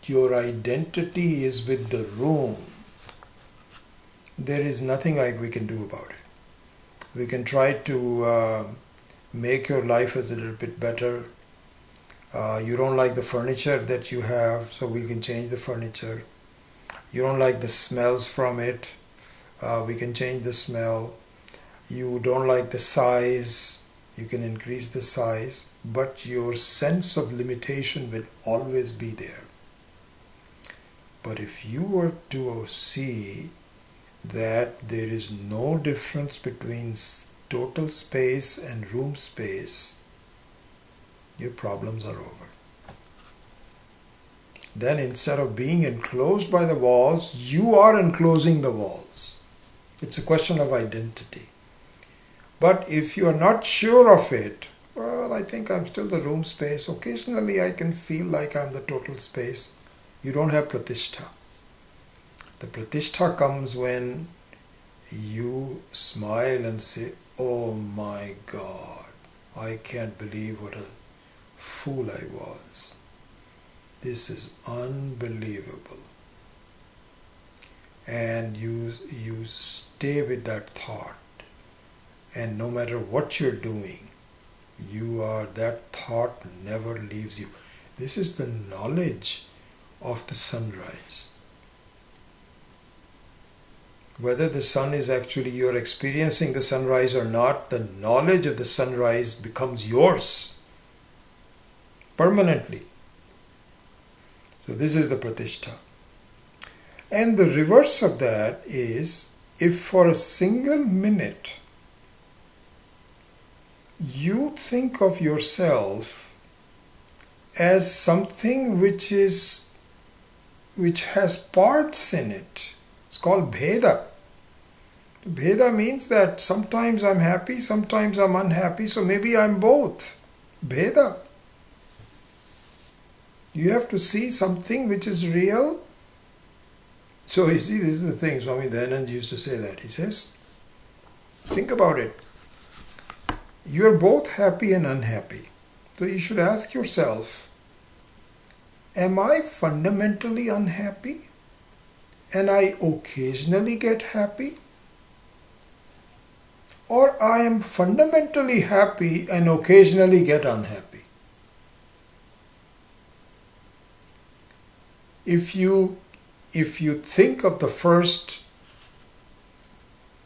your identity is with the room, there is nothing we can do about it. We can try to make your life a little bit better. You don't like the furniture that you have, so we can change the furniture. You don't like the smells from it, we can change the smell. You don't like the size, you can increase the size, but your sense of limitation will always be there. But if you were to see that there is no difference between total space and room space, your problems are over. Then instead of being enclosed by the walls, you are enclosing the walls. It's a question of identity. But if you are not sure of it, well, I think I'm still the room space. Occasionally I can feel like I'm the total space. You don't have pratishtha. The pratishtha comes when you smile and say, oh my God, I can't believe what a fool I was. This is unbelievable. And you stay with that thought. And no matter what you're doing, that thought never leaves you. This is the knowledge of the sunrise. Whether the sun is actually, you're experiencing the sunrise or not, the knowledge of the sunrise becomes yours permanently. So this is the pratishtha. And the reverse of that is, if for a single minute you think of yourself as something which has parts in it, it's called bheda. Bheda means that sometimes I'm happy, sometimes I'm unhappy, so maybe I'm both. Bheda. You have to see something which is real. So you see, this is the thing, Swami Dayananda used to say that. He says, think about it. You're both happy and unhappy. So you should ask yourself, am I fundamentally unhappy and I occasionally get happy? Or I am fundamentally happy and occasionally get unhappy? If you think of the first,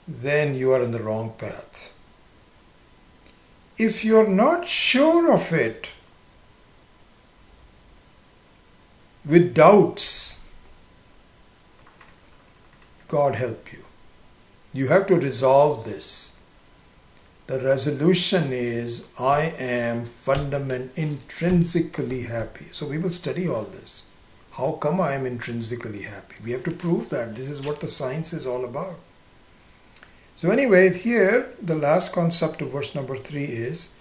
then you are in the wrong path. If you're not sure of it, with doubts, God help you. You have to resolve this. The resolution is, I am intrinsically happy. So we will study all this. How come I am intrinsically happy? We have to prove that. This is what the science is all about. So anyway, here the last concept of verse number 3 is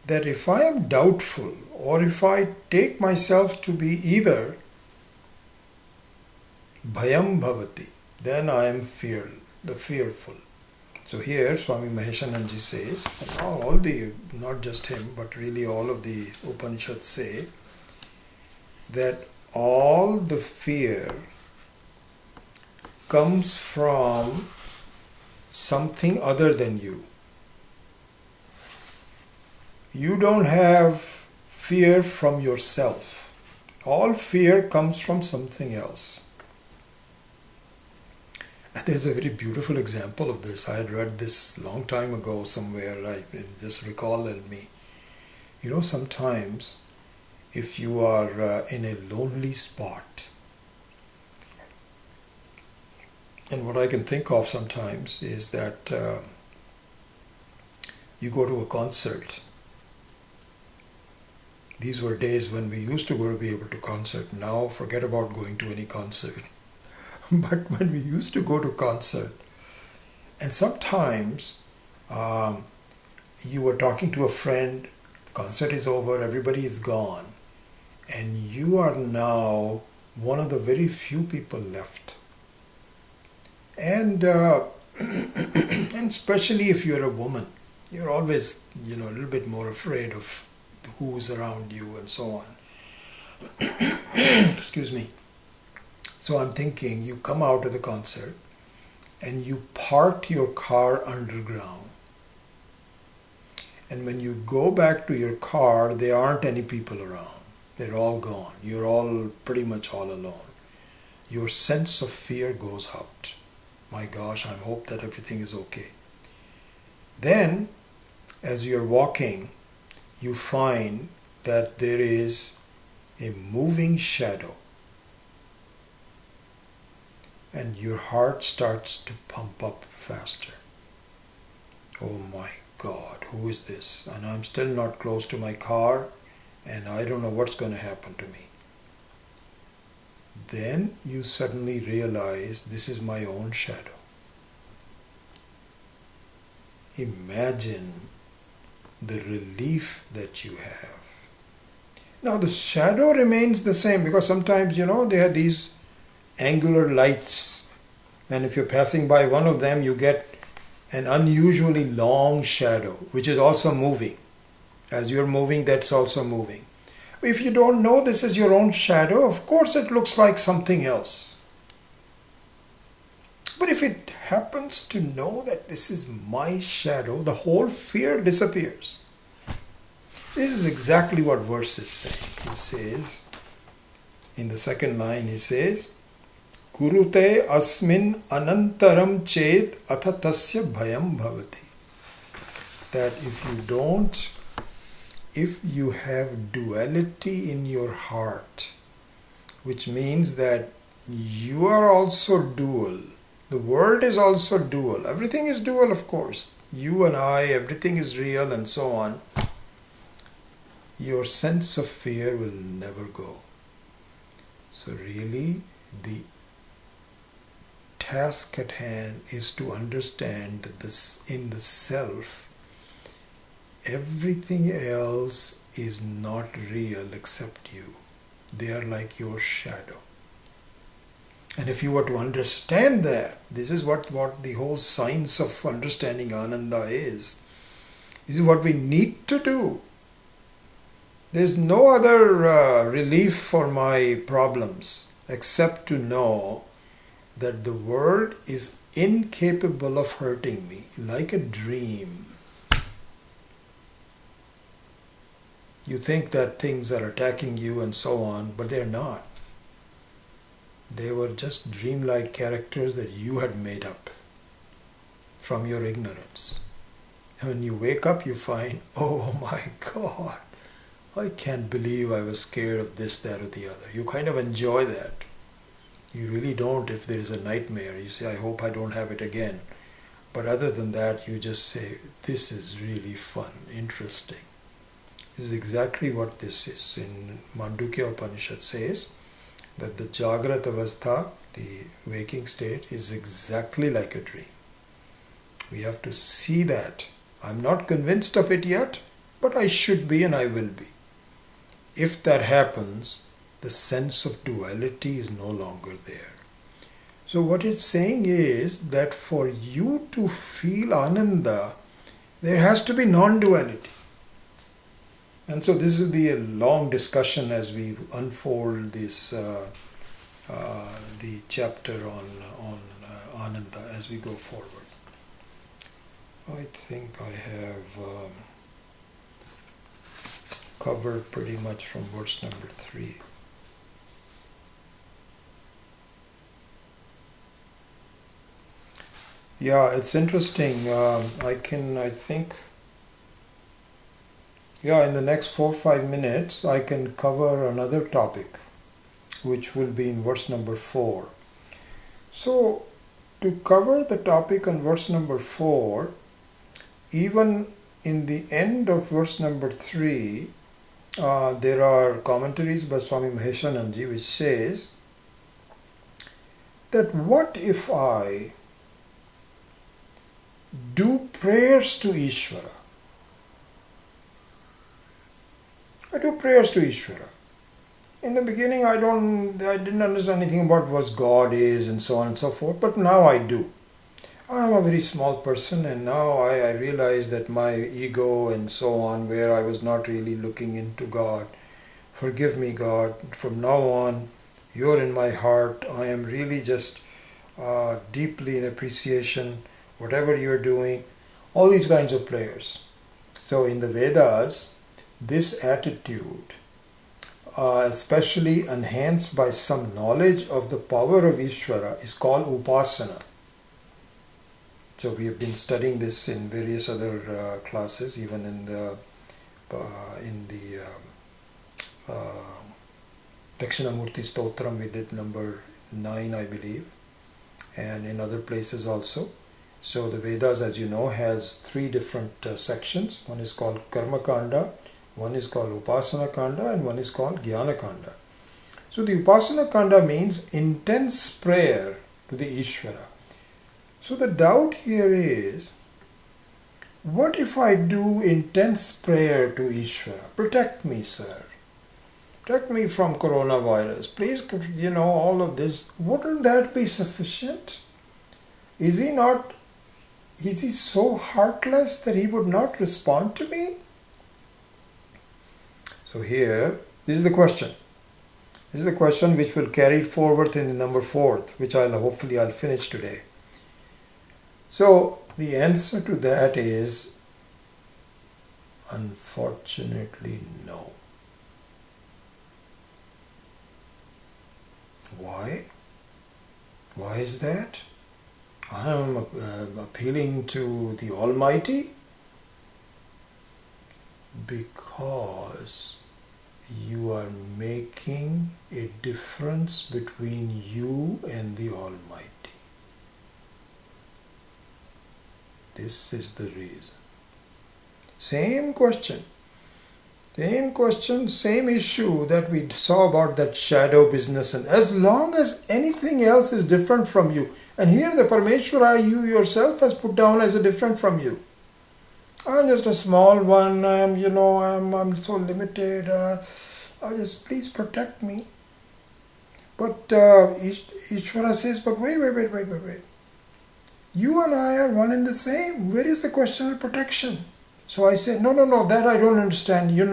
that if I am doubtful, or if I take myself to be either bhayam bhavati, then I am fearful. So here Swami Maheshananji says, not just him, but really all of the Upanishads say that all the fear comes from something other than you. You don't have fear from yourself. All fear comes from something else. And there's a very beautiful example of this. I had read this long time ago somewhere. I just recall in me. You know, sometimes if you are in a lonely spot, and what I can think of sometimes is that you go to a concert. These were days when we used to go to be able to concert. Now forget about going to any concert. But when we used to go to concert, and sometimes you were talking to a friend, the concert is over, everybody is gone, and you are now one of the very few people left. And and especially if you're a woman, you're always, a little bit more afraid of who's around you and so on. Excuse me. So I'm thinking, you come out of the concert and you park your car underground. And when you go back to your car, there aren't any people around. They're all gone. You're all pretty much all alone. Your sense of fear goes out. My gosh, I hope that everything is okay. Then, as you're walking, you find that there is a moving shadow. And your heart starts to pump up faster. Oh my God, who is this? And I'm still not close to my car, and I don't know what's going to happen to me. Then you suddenly realize this is my own shadow. Imagine the relief that you have. Now the shadow remains the same, because sometimes, they are these angular lights, and if you're passing by one of them, you get an unusually long shadow, which is also moving. As you're moving, that's also moving. If you don't know this is your own shadow, of course it looks like something else. But if it happens to know that this is my shadow, the whole fear disappears. This is exactly what verse is saying. He says, in the second line, he says, Kurute asmin anantaram ched atha tasya bhayam bhavati. That if you have duality in your heart, which means that you are also dual. The world is also dual. Everything is dual, of course. You and I, everything is real and so on. Your sense of fear will never go. So really, the task at hand is to understand that in the self, everything else is not real except you. They are like your shadow. And if you were to understand that, this is what the whole science of understanding Ananda is. This is what we need to do. There's no other relief for my problems except to know that the world is incapable of hurting me, like a dream. You think that things are attacking you and so on, but they're not. They were just dreamlike characters that you had made up from your ignorance. And when you wake up, you find, oh my God, I can't believe I was scared of this, that, or the other. You kind of enjoy that. You really don't if there is a nightmare. You say, I hope I don't have it again. But other than that, you just say, this is really fun, interesting. This is exactly what this is. In Mandukya Upanishad says that the Jagrat Avastha, the waking state, is exactly like a dream. We have to see that. I'm not convinced of it yet, but I should be and I will be. If that happens, the sense of duality is no longer there. So what it's saying is that for you to feel Ananda, there has to be non-duality. And so this will be a long discussion as we unfold this the chapter on Ananda as we go forward. I think I have covered pretty much from verse number 3. Yeah, it's interesting. In the next 4 or 5 minutes, I can cover another topic, which will be in verse number 4. So, to cover the topic on verse number 4, even in the end of verse number 3, there are commentaries by Swami Maheshananji which says that what if I do prayers to Ishvara? I do prayers to Ishvara. In the beginning, I didn't understand anything about what God is and so on and so forth, but now I do. I am a very small person, and now I realize that my ego and so on, where I was not really looking into God, forgive me, God. From now on, you're in my heart. I am really just deeply in appreciation, whatever you're doing, all these kinds of prayers. So in the Vedas, this attitude, especially enhanced by some knowledge of the power of Ishvara, is called Upasana. So we have been studying this in various other classes, even in the Dakshinamurti Stotram we did number 9, I believe, and in other places also. So the Vedas, as you know, has 3 different sections. One is called Karma Kanda, one is called Upasana Kanda, and one is called Jnana Kanda. So the Upasana Kanda means intense prayer to the Ishvara. So the doubt here is, what if I do intense prayer to Ishvara? Protect me, sir. Protect me from coronavirus. Please, all of this. Wouldn't that be sufficient? Is he so heartless that he would not respond to me? So here, this is the question. This is the question which will carry forward in the number 4th, which hopefully I'll finish today. So the answer to that is, unfortunately, no. Why? Why is that? I am appealing to the Almighty because you are making a difference between you and the Almighty. This is the reason. Same question, same issue that we saw about that shadow business, and as long as anything else is different from you, and here the Parameshwara you yourself has put down as a different from you. I'm just a small one, I'm so limited, just please protect me. But Ishvara says, but wait. You and I are one and the same. Where is the question of protection? So I say, no, that I don't understand. You're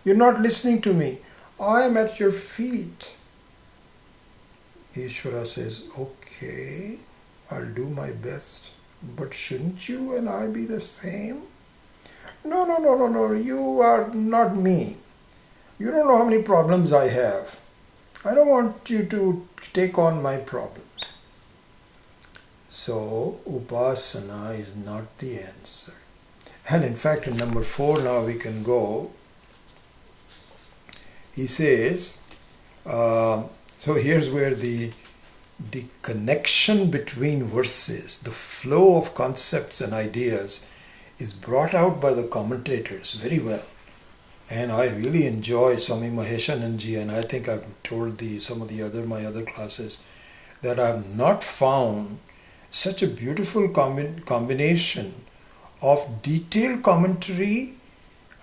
You're not listening to me. I am at your feet. Ishvara says, okay, I'll do my best. But shouldn't you and I be the same? No, you are not me. You don't know how many problems I have. I don't want you to take on my problems. So, upasana is not the answer. And in fact, in number 4 now we can go. He says, so here's where the connection between verses, the flow of concepts and ideas is brought out by the commentators very well. And I really enjoy Swami Maheshananji, and I think I've told my other classes that I've not found such a beautiful combination of detailed commentary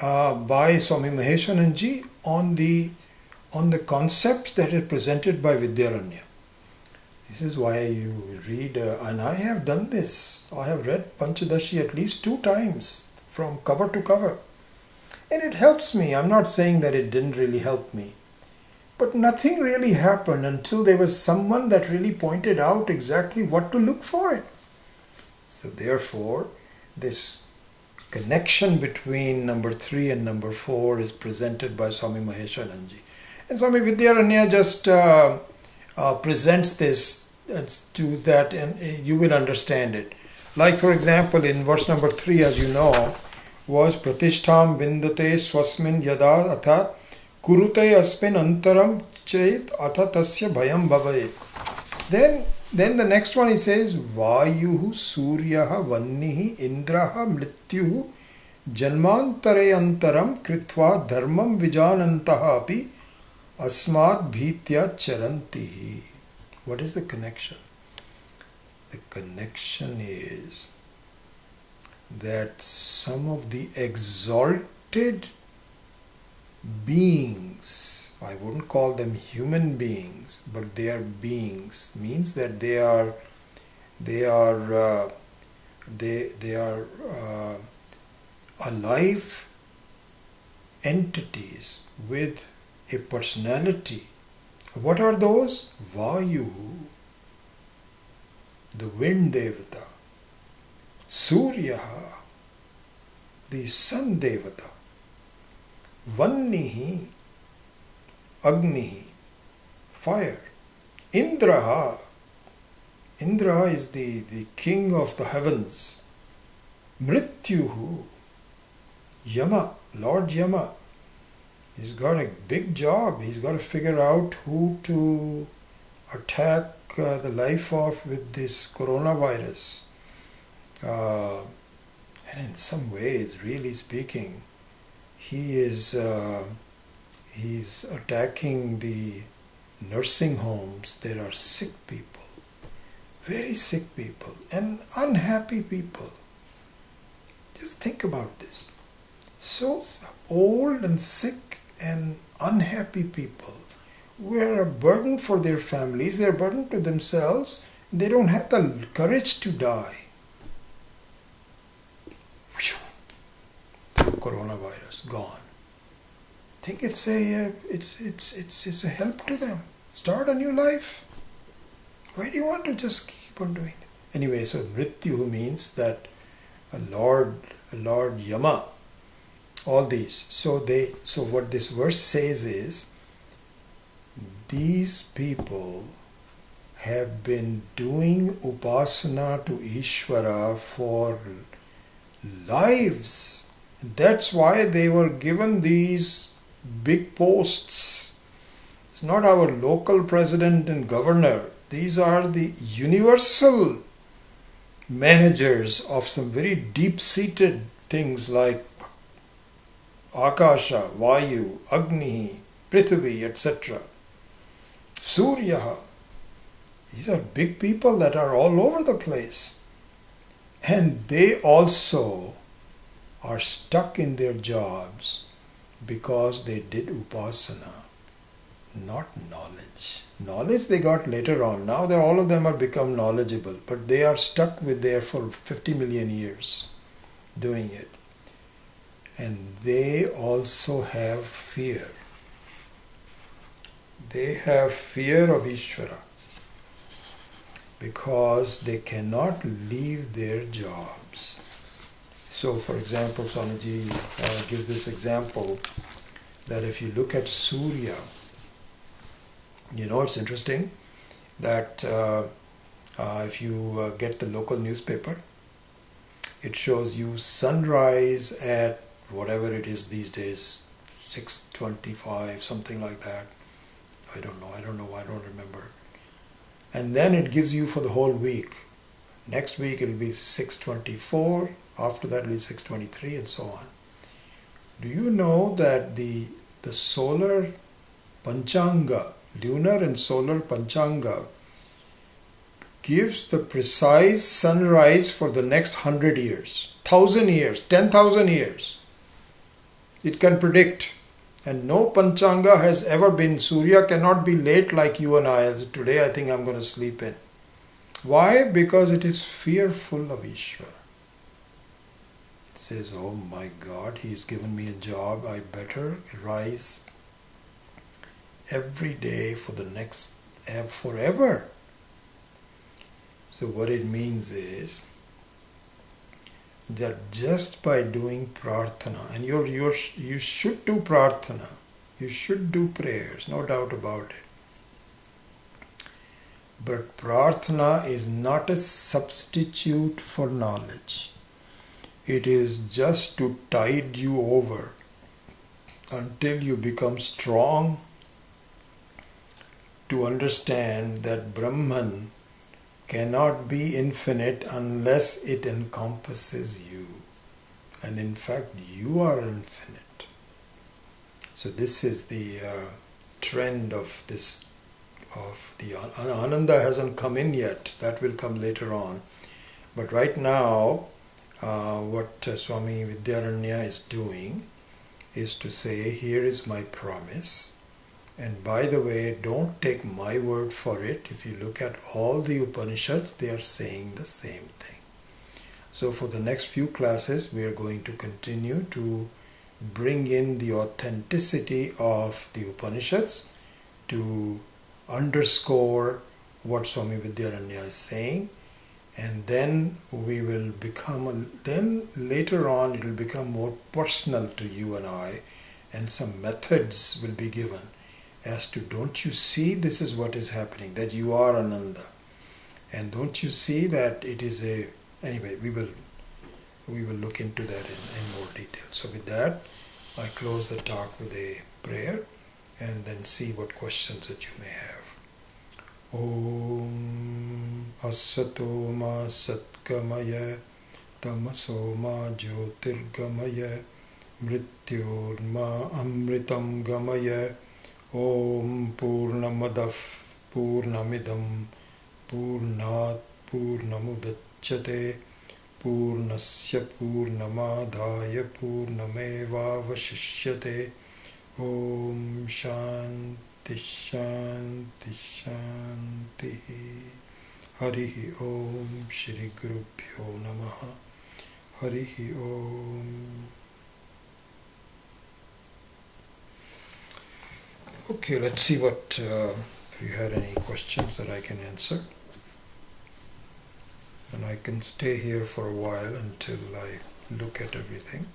by Swami Maheshananji on the concepts that are presented by Vidyaranya. This is why you read, and I have done this. I have read Panchadashi at least 2 times from cover to cover. And it helps me. I'm not saying that it didn't really help me. But nothing really happened until there was someone that really pointed out exactly what to look for it. So therefore, this connection between number 3 and number 4 is presented by Swami Maheshananji. And Swami Vidyaranya just presents this to that, and you will understand it. Like for example, in verse number 3, as you know, was Pratishtham Vindate Swasmin Yada Atha Kurute Asmin Antaram Chet Atha Tasya Bhayam Bhavayet. Then the next one he says, Vayuhu Suryaha Vannihi Indraha Mrityuhu Janmantare Antaram Kritva Dharmam Vijanantaha Api Asmad Bhitya Charanti. What is the connection? The connection is that some of the exalted beings, I wouldn't call them human beings, but they are beings, means that they are alive entities with a personality. What are those? Vayu, the wind devata. Surya, the sun devata. Vannihi, Agni, fire. Indra is the king of the heavens. Mrityuhu, Yama, Lord Yama. He's got a big job. He's got to figure out who to attack the life of with this coronavirus. And in some ways, really speaking, he's attacking the nursing homes. There are sick people, very sick people, and unhappy people. Just think about this. So old and sick and unhappy people were a burden for their families. They're a burden to themselves. They don't have the courage to die. Coronavirus gone. Think it's a help to them. Start a new life. Why do you want to just keep on doing it? Anyway, so Mrityu means that a Lord Yama. All these. So what this verse says is, these people have been doing upasana to Ishvara for lives. That's why they were given these big posts. It's not our local president and governor. These are the universal managers of some very deep-seated things like Akasha, Vayu, Agni, Prithvi, etc. Surya. These are big people that are all over the place. And they also are stuck in their jobs because they did upasana, not knowledge. Knowledge they got later on. Now all of them have become knowledgeable, but they are stuck with there for 50 million years doing it. and they also have fear. They have fear of Ishvara because they cannot leave their jobs. So, for example, Swamiji gives this example that if you look at Surya, it's interesting that if you get the local newspaper, it shows you sunrise at whatever it is these days, 6:25, something like that. I don't know, I don't remember. And then it gives you for the whole week. Next week it'll be 6:24, after that it'll be 6:23, and so on. Do you know that the solar Panchanga, lunar and solar Panchanga, gives the precise sunrise for the next 100 years, 1,000 years, 10,000 years. It can predict. And no Panchanga has ever been, Surya cannot be late like you and I. Today I think I'm going to sleep in. Why? Because it is fearful of Ishvara. It says, oh my God, he's given me a job, I better rise every day for the next, forever. So what it means is that just by doing prarthana, and you should do prarthana, you should do prayers, no doubt about it. But prarthana is not a substitute for knowledge. It is just to tide you over until you become strong to understand that Brahman cannot be infinite unless it encompasses you. And in fact, you are infinite. So this is the trend of this, of the Ananda hasn't come in yet. That will come later on. But right now, what Swami Vidyaranya is doing is to say, here is my promise. And by the way, don't take my word for it. If you look at all the Upanishads, they are saying the same thing. So for the next few classes, we are going to continue to bring in the authenticity of the Upanishads to underscore what Swami Vidyaranya is saying. And then we will become, then later on it will become more personal to you and I, and some methods will be given as to, don't you see this is what is happening, that you are Ananda, and don't you see that it is a, anyway, we will look into that in more detail. So with that, I close the talk with a prayer and then see what questions that you may have. Om Asato Ma Satgamaya Tamaso Ma Jyotirgamaya Mrityor Ma Amritam Gamaya Om Purnamadav Purnamidam Purnat Purnamudachyate Purnasya Purnamadaya Purnameva Vashishyate. Om Shanti Shanti Shanti. Harihi Om Shri Gurubhyo Namaha. Harihi Om. Okay, let's see what, if you had any questions that I can answer. And I can stay here for a while until I look at everything.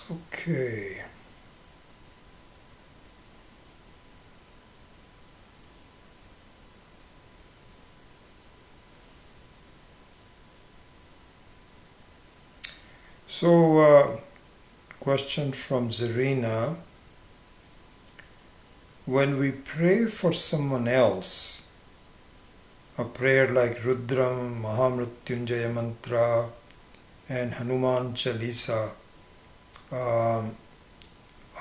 Okay. So, question from Zarina. When we pray for someone else, a prayer like Rudram, Mahamrutyunjaya Mantra and Hanuman Chalisa,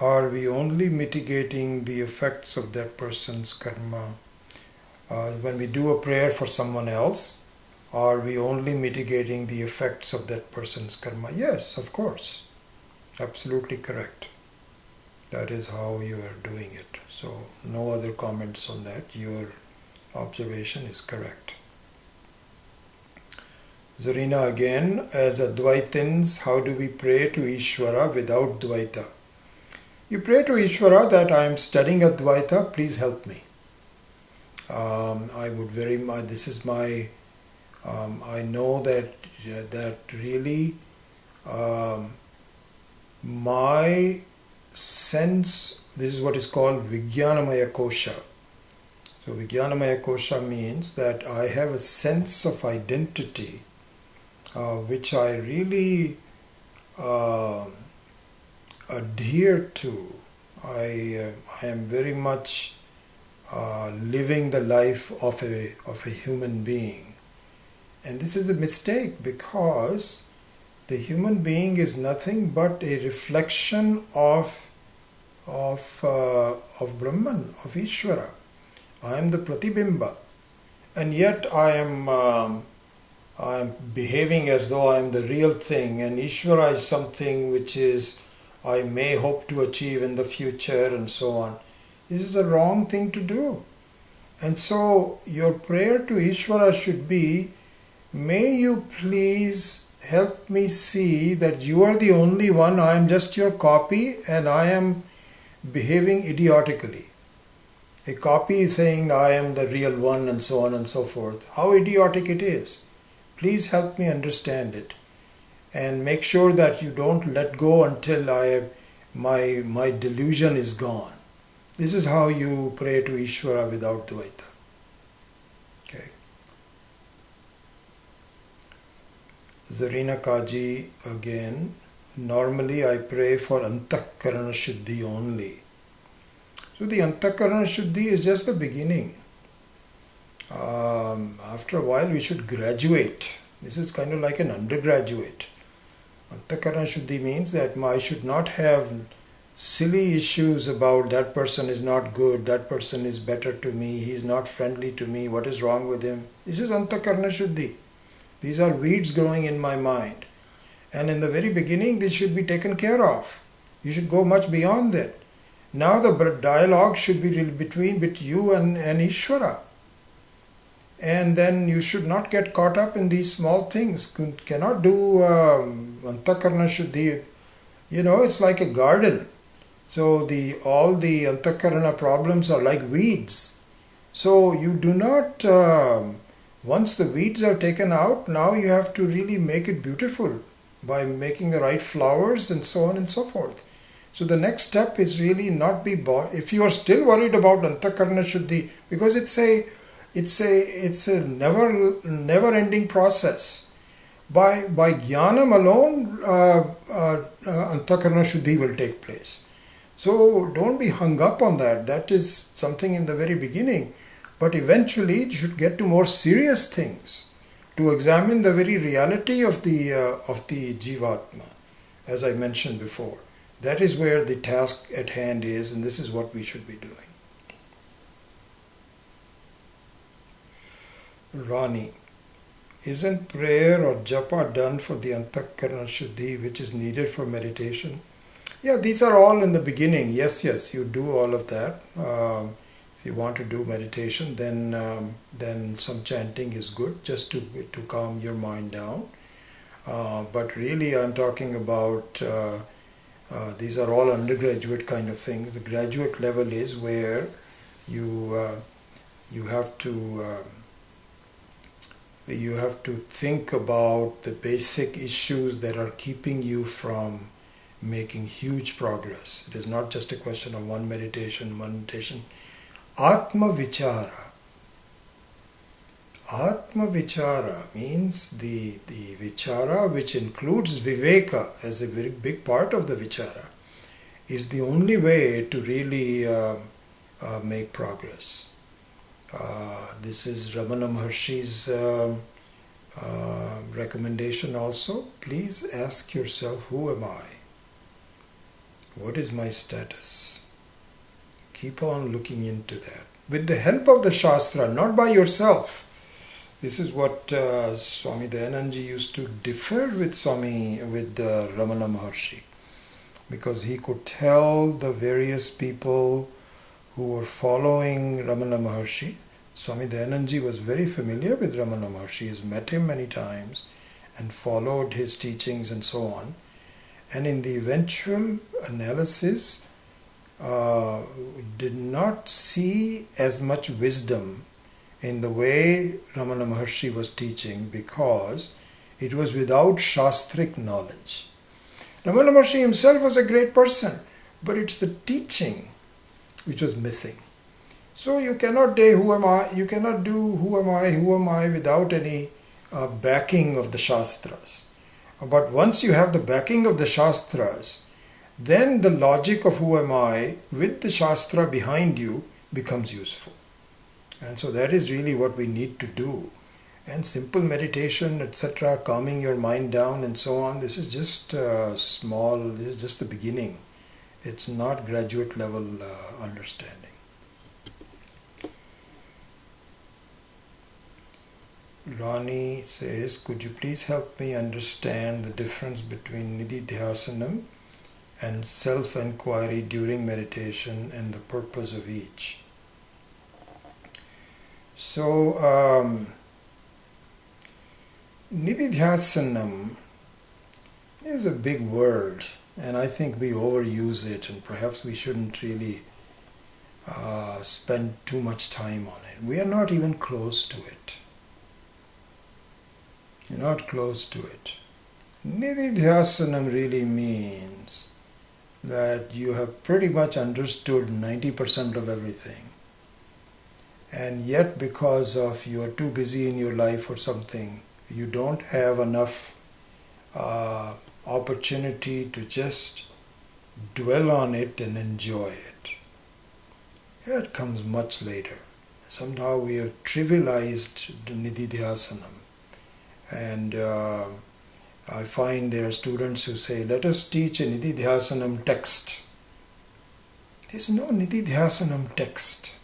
are we only mitigating the effects of that person's karma? When we do a prayer for someone else, are we only mitigating the effects of that person's karma? Yes, of course. Absolutely correct. That is how you are doing it. So no other comments on that. Your observation is correct. Zarina again, as Advaitins, how do we pray to Ishvara without Dvaita? You pray to Ishvara that I am studying Advaita, please help me. I would very much, this is my, I know that really my sense, this is what is called Vijnanamaya Kosha. So Vijnanamaya Kosha means that I have a sense of identity which I really adhere to. I am very much living the life of a human being. And this is a mistake because the human being is nothing but a reflection of Brahman, of Ishvara. I am the Pratibimba, and yet I am behaving as though I am the real thing, and Ishvara is something which is I may hope to achieve in the future and so on. This is a wrong thing to do. And so your prayer to Ishvara should be, may you please help me see that you are the only one, I am just your copy and I am behaving idiotically. A copy is saying I am the real one and so on and so forth. How idiotic it is. Please help me understand it. And make sure that you don't let go until my delusion is gone. This is how you pray to Ishvara without Dvaita. Okay. Zarina Kaji again. Normally I pray for Antakarana Shuddhi only. So the Antakarana Shuddhi is just the beginning. After a while we should graduate. This is kind of like an undergraduate. Antakarana Shuddhi means that I should not have silly issues about that person is not good, that person is better to me, he is not friendly to me, what is wrong with him. This is Antakarana Shuddhi. These are weeds growing in my mind. And in the very beginning, this should be taken care of. You should go much beyond that. Now the dialogue should be between you and Ishvara. And then you should not get caught up in these small things. Cannot do Antakarana Shuddhi. You know, it's like a garden. So all the Antakarana problems are like weeds. So you do not, once the weeds are taken out, now you have to really make it beautiful by making the right flowers and so on and so forth. So the next step is really not be if you are still worried about Antakarana Shuddhi, because it's a never ending process. By jnanam alone, Antakarana Shuddhi will take place. So don't be hung up on that. That is something in the very beginning. But eventually you should get to more serious things, to examine the very reality of the Jivatma, as I mentioned before. That is where the task at hand is, and this is what we should be doing. Rani, isn't prayer or japa done for the Antakarana Shuddhi which is needed for meditation? Yeah, these are all in the beginning. Yes, you do all of that. If you want to do meditation, then some chanting is good, just to calm your mind down. But really I'm talking about, these are all undergraduate kind of things. The graduate level is where you have to think about the basic issues that are keeping you from making huge progress. It is not just a question of one meditation. Atma Vichara. Atma Vichara means the Vichara, which includes Viveka as a very big part of the Vichara, is the only way to really make progress. This is Ramana Maharshi's recommendation also. Please ask yourself, who am I? What is my status? Keep on looking into that. With the help of the Shastra, not by yourself. This is what Swami Dayanandji used to differ with Ramana Maharshi. Because he could tell the various people who were following Ramana Maharshi. Swami Dayanandji was very familiar with Ramana Maharshi. He has met him many times and followed his teachings and so on. And in the eventual analysis, did not see as much wisdom in the way Ramana Maharshi was teaching because it was without Shastric knowledge. Ramana Maharshi himself was a great person, but it's the teaching which was missing. So you cannot say who am I, you cannot do who am I without any backing of the Shastras. But once you have the backing of the Shastras, then the logic of who am I with the Shastra behind you becomes useful. And so that is really what we need to do. And simple meditation, etc., calming your mind down and so on, this is just small, this is just the beginning. It's not graduate level understanding. Rani says, could you please help me understand the difference between Nididhyasanam and self-enquiry during meditation and the purpose of each? So, Nididhyasanam is a big word, and I think we overuse it, and perhaps we shouldn't really spend too much time on it. We are not even close to it. You're not close to it. Nididhyasanam really means that you have pretty much understood 90% of everything. And yet because of you are too busy in your life or something, you don't have enough opportunity to just dwell on it and enjoy it. It comes much later. Somehow we have trivialized the Nididhyasanam. And I find there are students who say, let us teach a Nididhyasanam text. There is no Nididhyasanam text.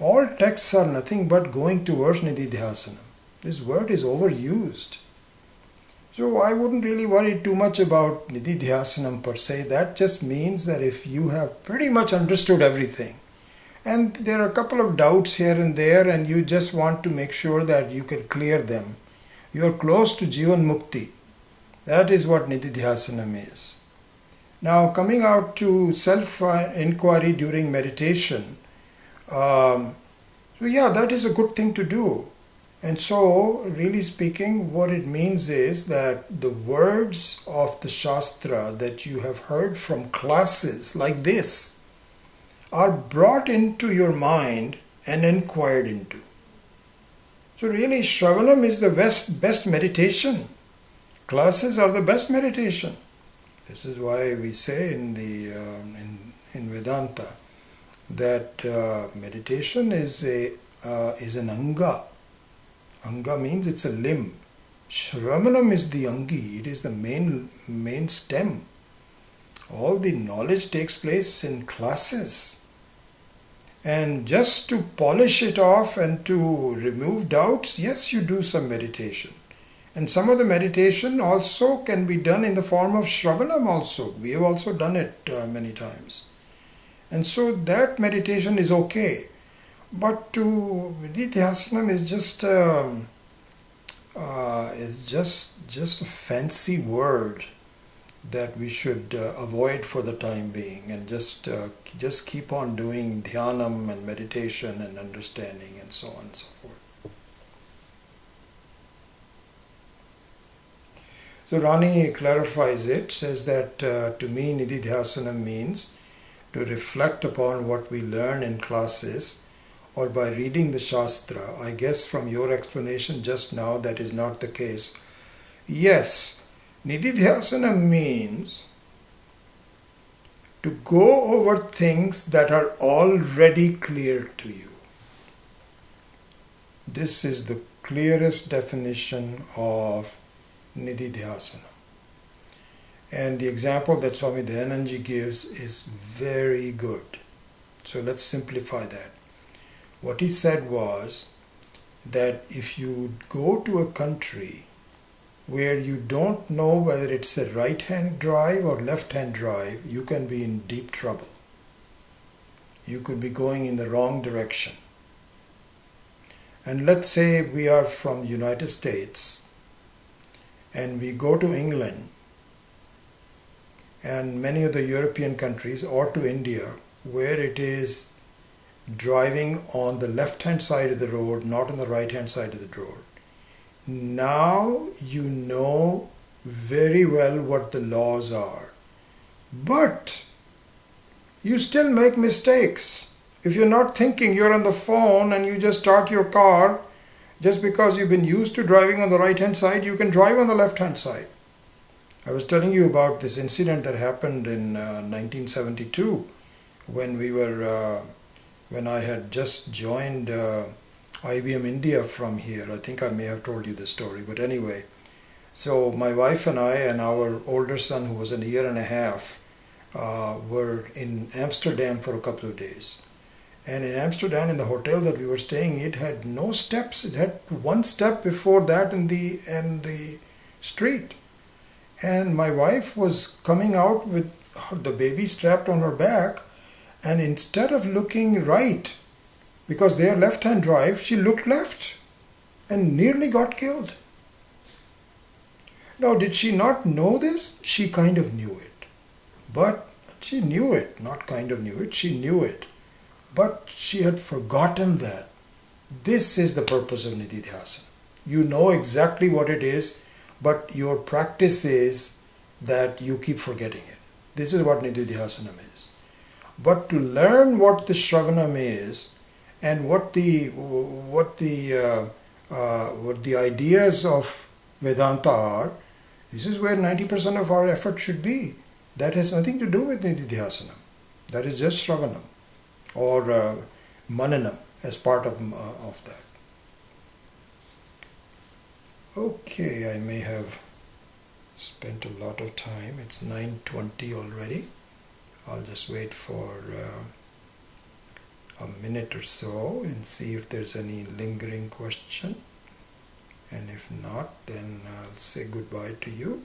All texts are nothing but going towards Nididhyasanam. This word is overused. So I wouldn't really worry too much about Nididhyasanam per se. That just means that if you have pretty much understood everything, and there are a couple of doubts here and there, and you just want to make sure that you can clear them, you are close to Jivan Mukti. That is what Nididhyasanam is. Now, coming out to self-inquiry during meditation, so yeah, that is a good thing to do. And so, really speaking, what it means is that the words of the Shastra that you have heard from classes like this are brought into your mind and inquired into. So really, Shravanam is the best meditation. Classes are the best meditation. This is why we say in in Vedanta that meditation is an anga. Anga means it's a limb. Shravanam is the angi. It is the main stem. All the knowledge takes place in classes. And just to polish it off and to remove doubts, yes, you do some meditation. And some of the meditation also can be done in the form of Shravanam also. We have also done it many times. And so that meditation is okay. But to Nididhyasanam is just a fancy word that we should avoid for the time being, and just keep on doing dhyanam and meditation and understanding and so on and so forth. So Rani clarifies it, says that to me Nididhyasanam means to reflect upon what we learn in classes or by reading the Shastra. I guess from your explanation just now that is not the case. Yes, Nididhyasanam means to go over things that are already clear to you. This is the clearest definition of Nididhyasanam. And the example that Swami Dayananji gives is very good. So let's simplify that. What he said was that if you go to a country where you don't know whether it's a right-hand drive or left-hand drive, you can be in deep trouble. You could be going in the wrong direction. And let's say we are from the United States and we go to England and many of the European countries, or to India, where it is driving on the left-hand side of the road, not on the right-hand side of the road. Now you know very well what the laws are, but you still make mistakes. If you're not thinking, you're on the phone and you just start your car, just because you've been used to driving on the right-hand side, you can drive on the left-hand side. I was telling you about this incident that happened in 1972 when when I had just joined IBM India from here. I think I may have told you this story, but anyway. So my wife and I and our older son, who was a year and a half, were in Amsterdam for a couple of days. And in Amsterdam, in the hotel that we were staying, it had no steps. It had one step before that in the street. And my wife was coming out with the baby strapped on her back, and instead of looking right, because they are left-hand drive, she looked left and nearly got killed. Now, did she not know this? She kind of knew it. But she knew it, not kind of knew it, she knew it. But she had forgotten that. This is the purpose of Nididhyasana. You know exactly what it is, but your practice is that you keep forgetting it. This is what Nididhyasana is. But to learn what the Shravanam is and what the ideas of Vedanta are, this is where 90% of our effort should be. That has nothing to do with Nididhyasana. That is just Shravanam or Mananam as part of that. Okay, I may have spent a lot of time. It's 9:20 already. I'll just wait for a minute or so and see if there's any lingering question. And if not, then I'll say goodbye to you.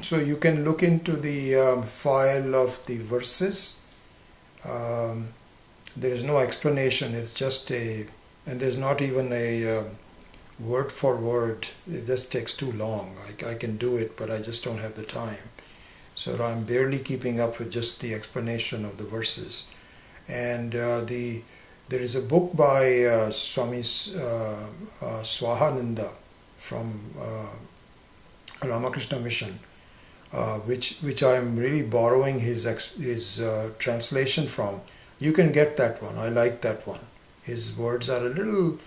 So you can look into the file of the verses. There is no explanation. It's just and there's not even a word for word. It just takes too long. I can do it, but I just don't have the time. So I'm barely keeping up with just the explanation of the verses. And there is a book by Swami Swahananda from Ramakrishna Mission, which I'm really borrowing his translation from. You can get that one. I like that one. His words are a little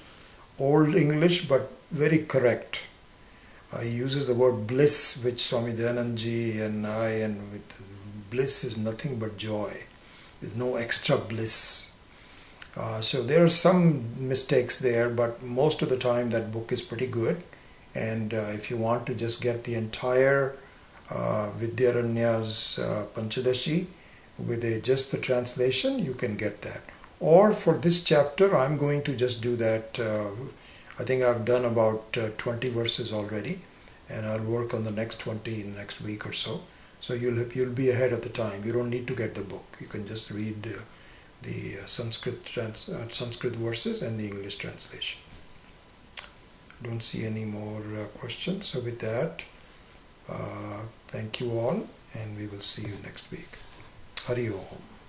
old English, but very correct. He uses the word bliss, which Swami Dayananji and with bliss is nothing but joy. There's no extra bliss. So there are some mistakes there, but most of the time that book is pretty good. And if you want to just get the entire Vidyaranya's Panchadashi with just the translation, you can get that. Or for this chapter, I'm going to just do that. I think I've done about 20 verses already, and I'll work on the next 20 in the next week or so. So you'll be ahead of the time. You don't need to get the book. You can just read the Sanskrit verses and the English translation. Don't see any more questions. So with that, thank you all, and we will see you next week. Hari Om.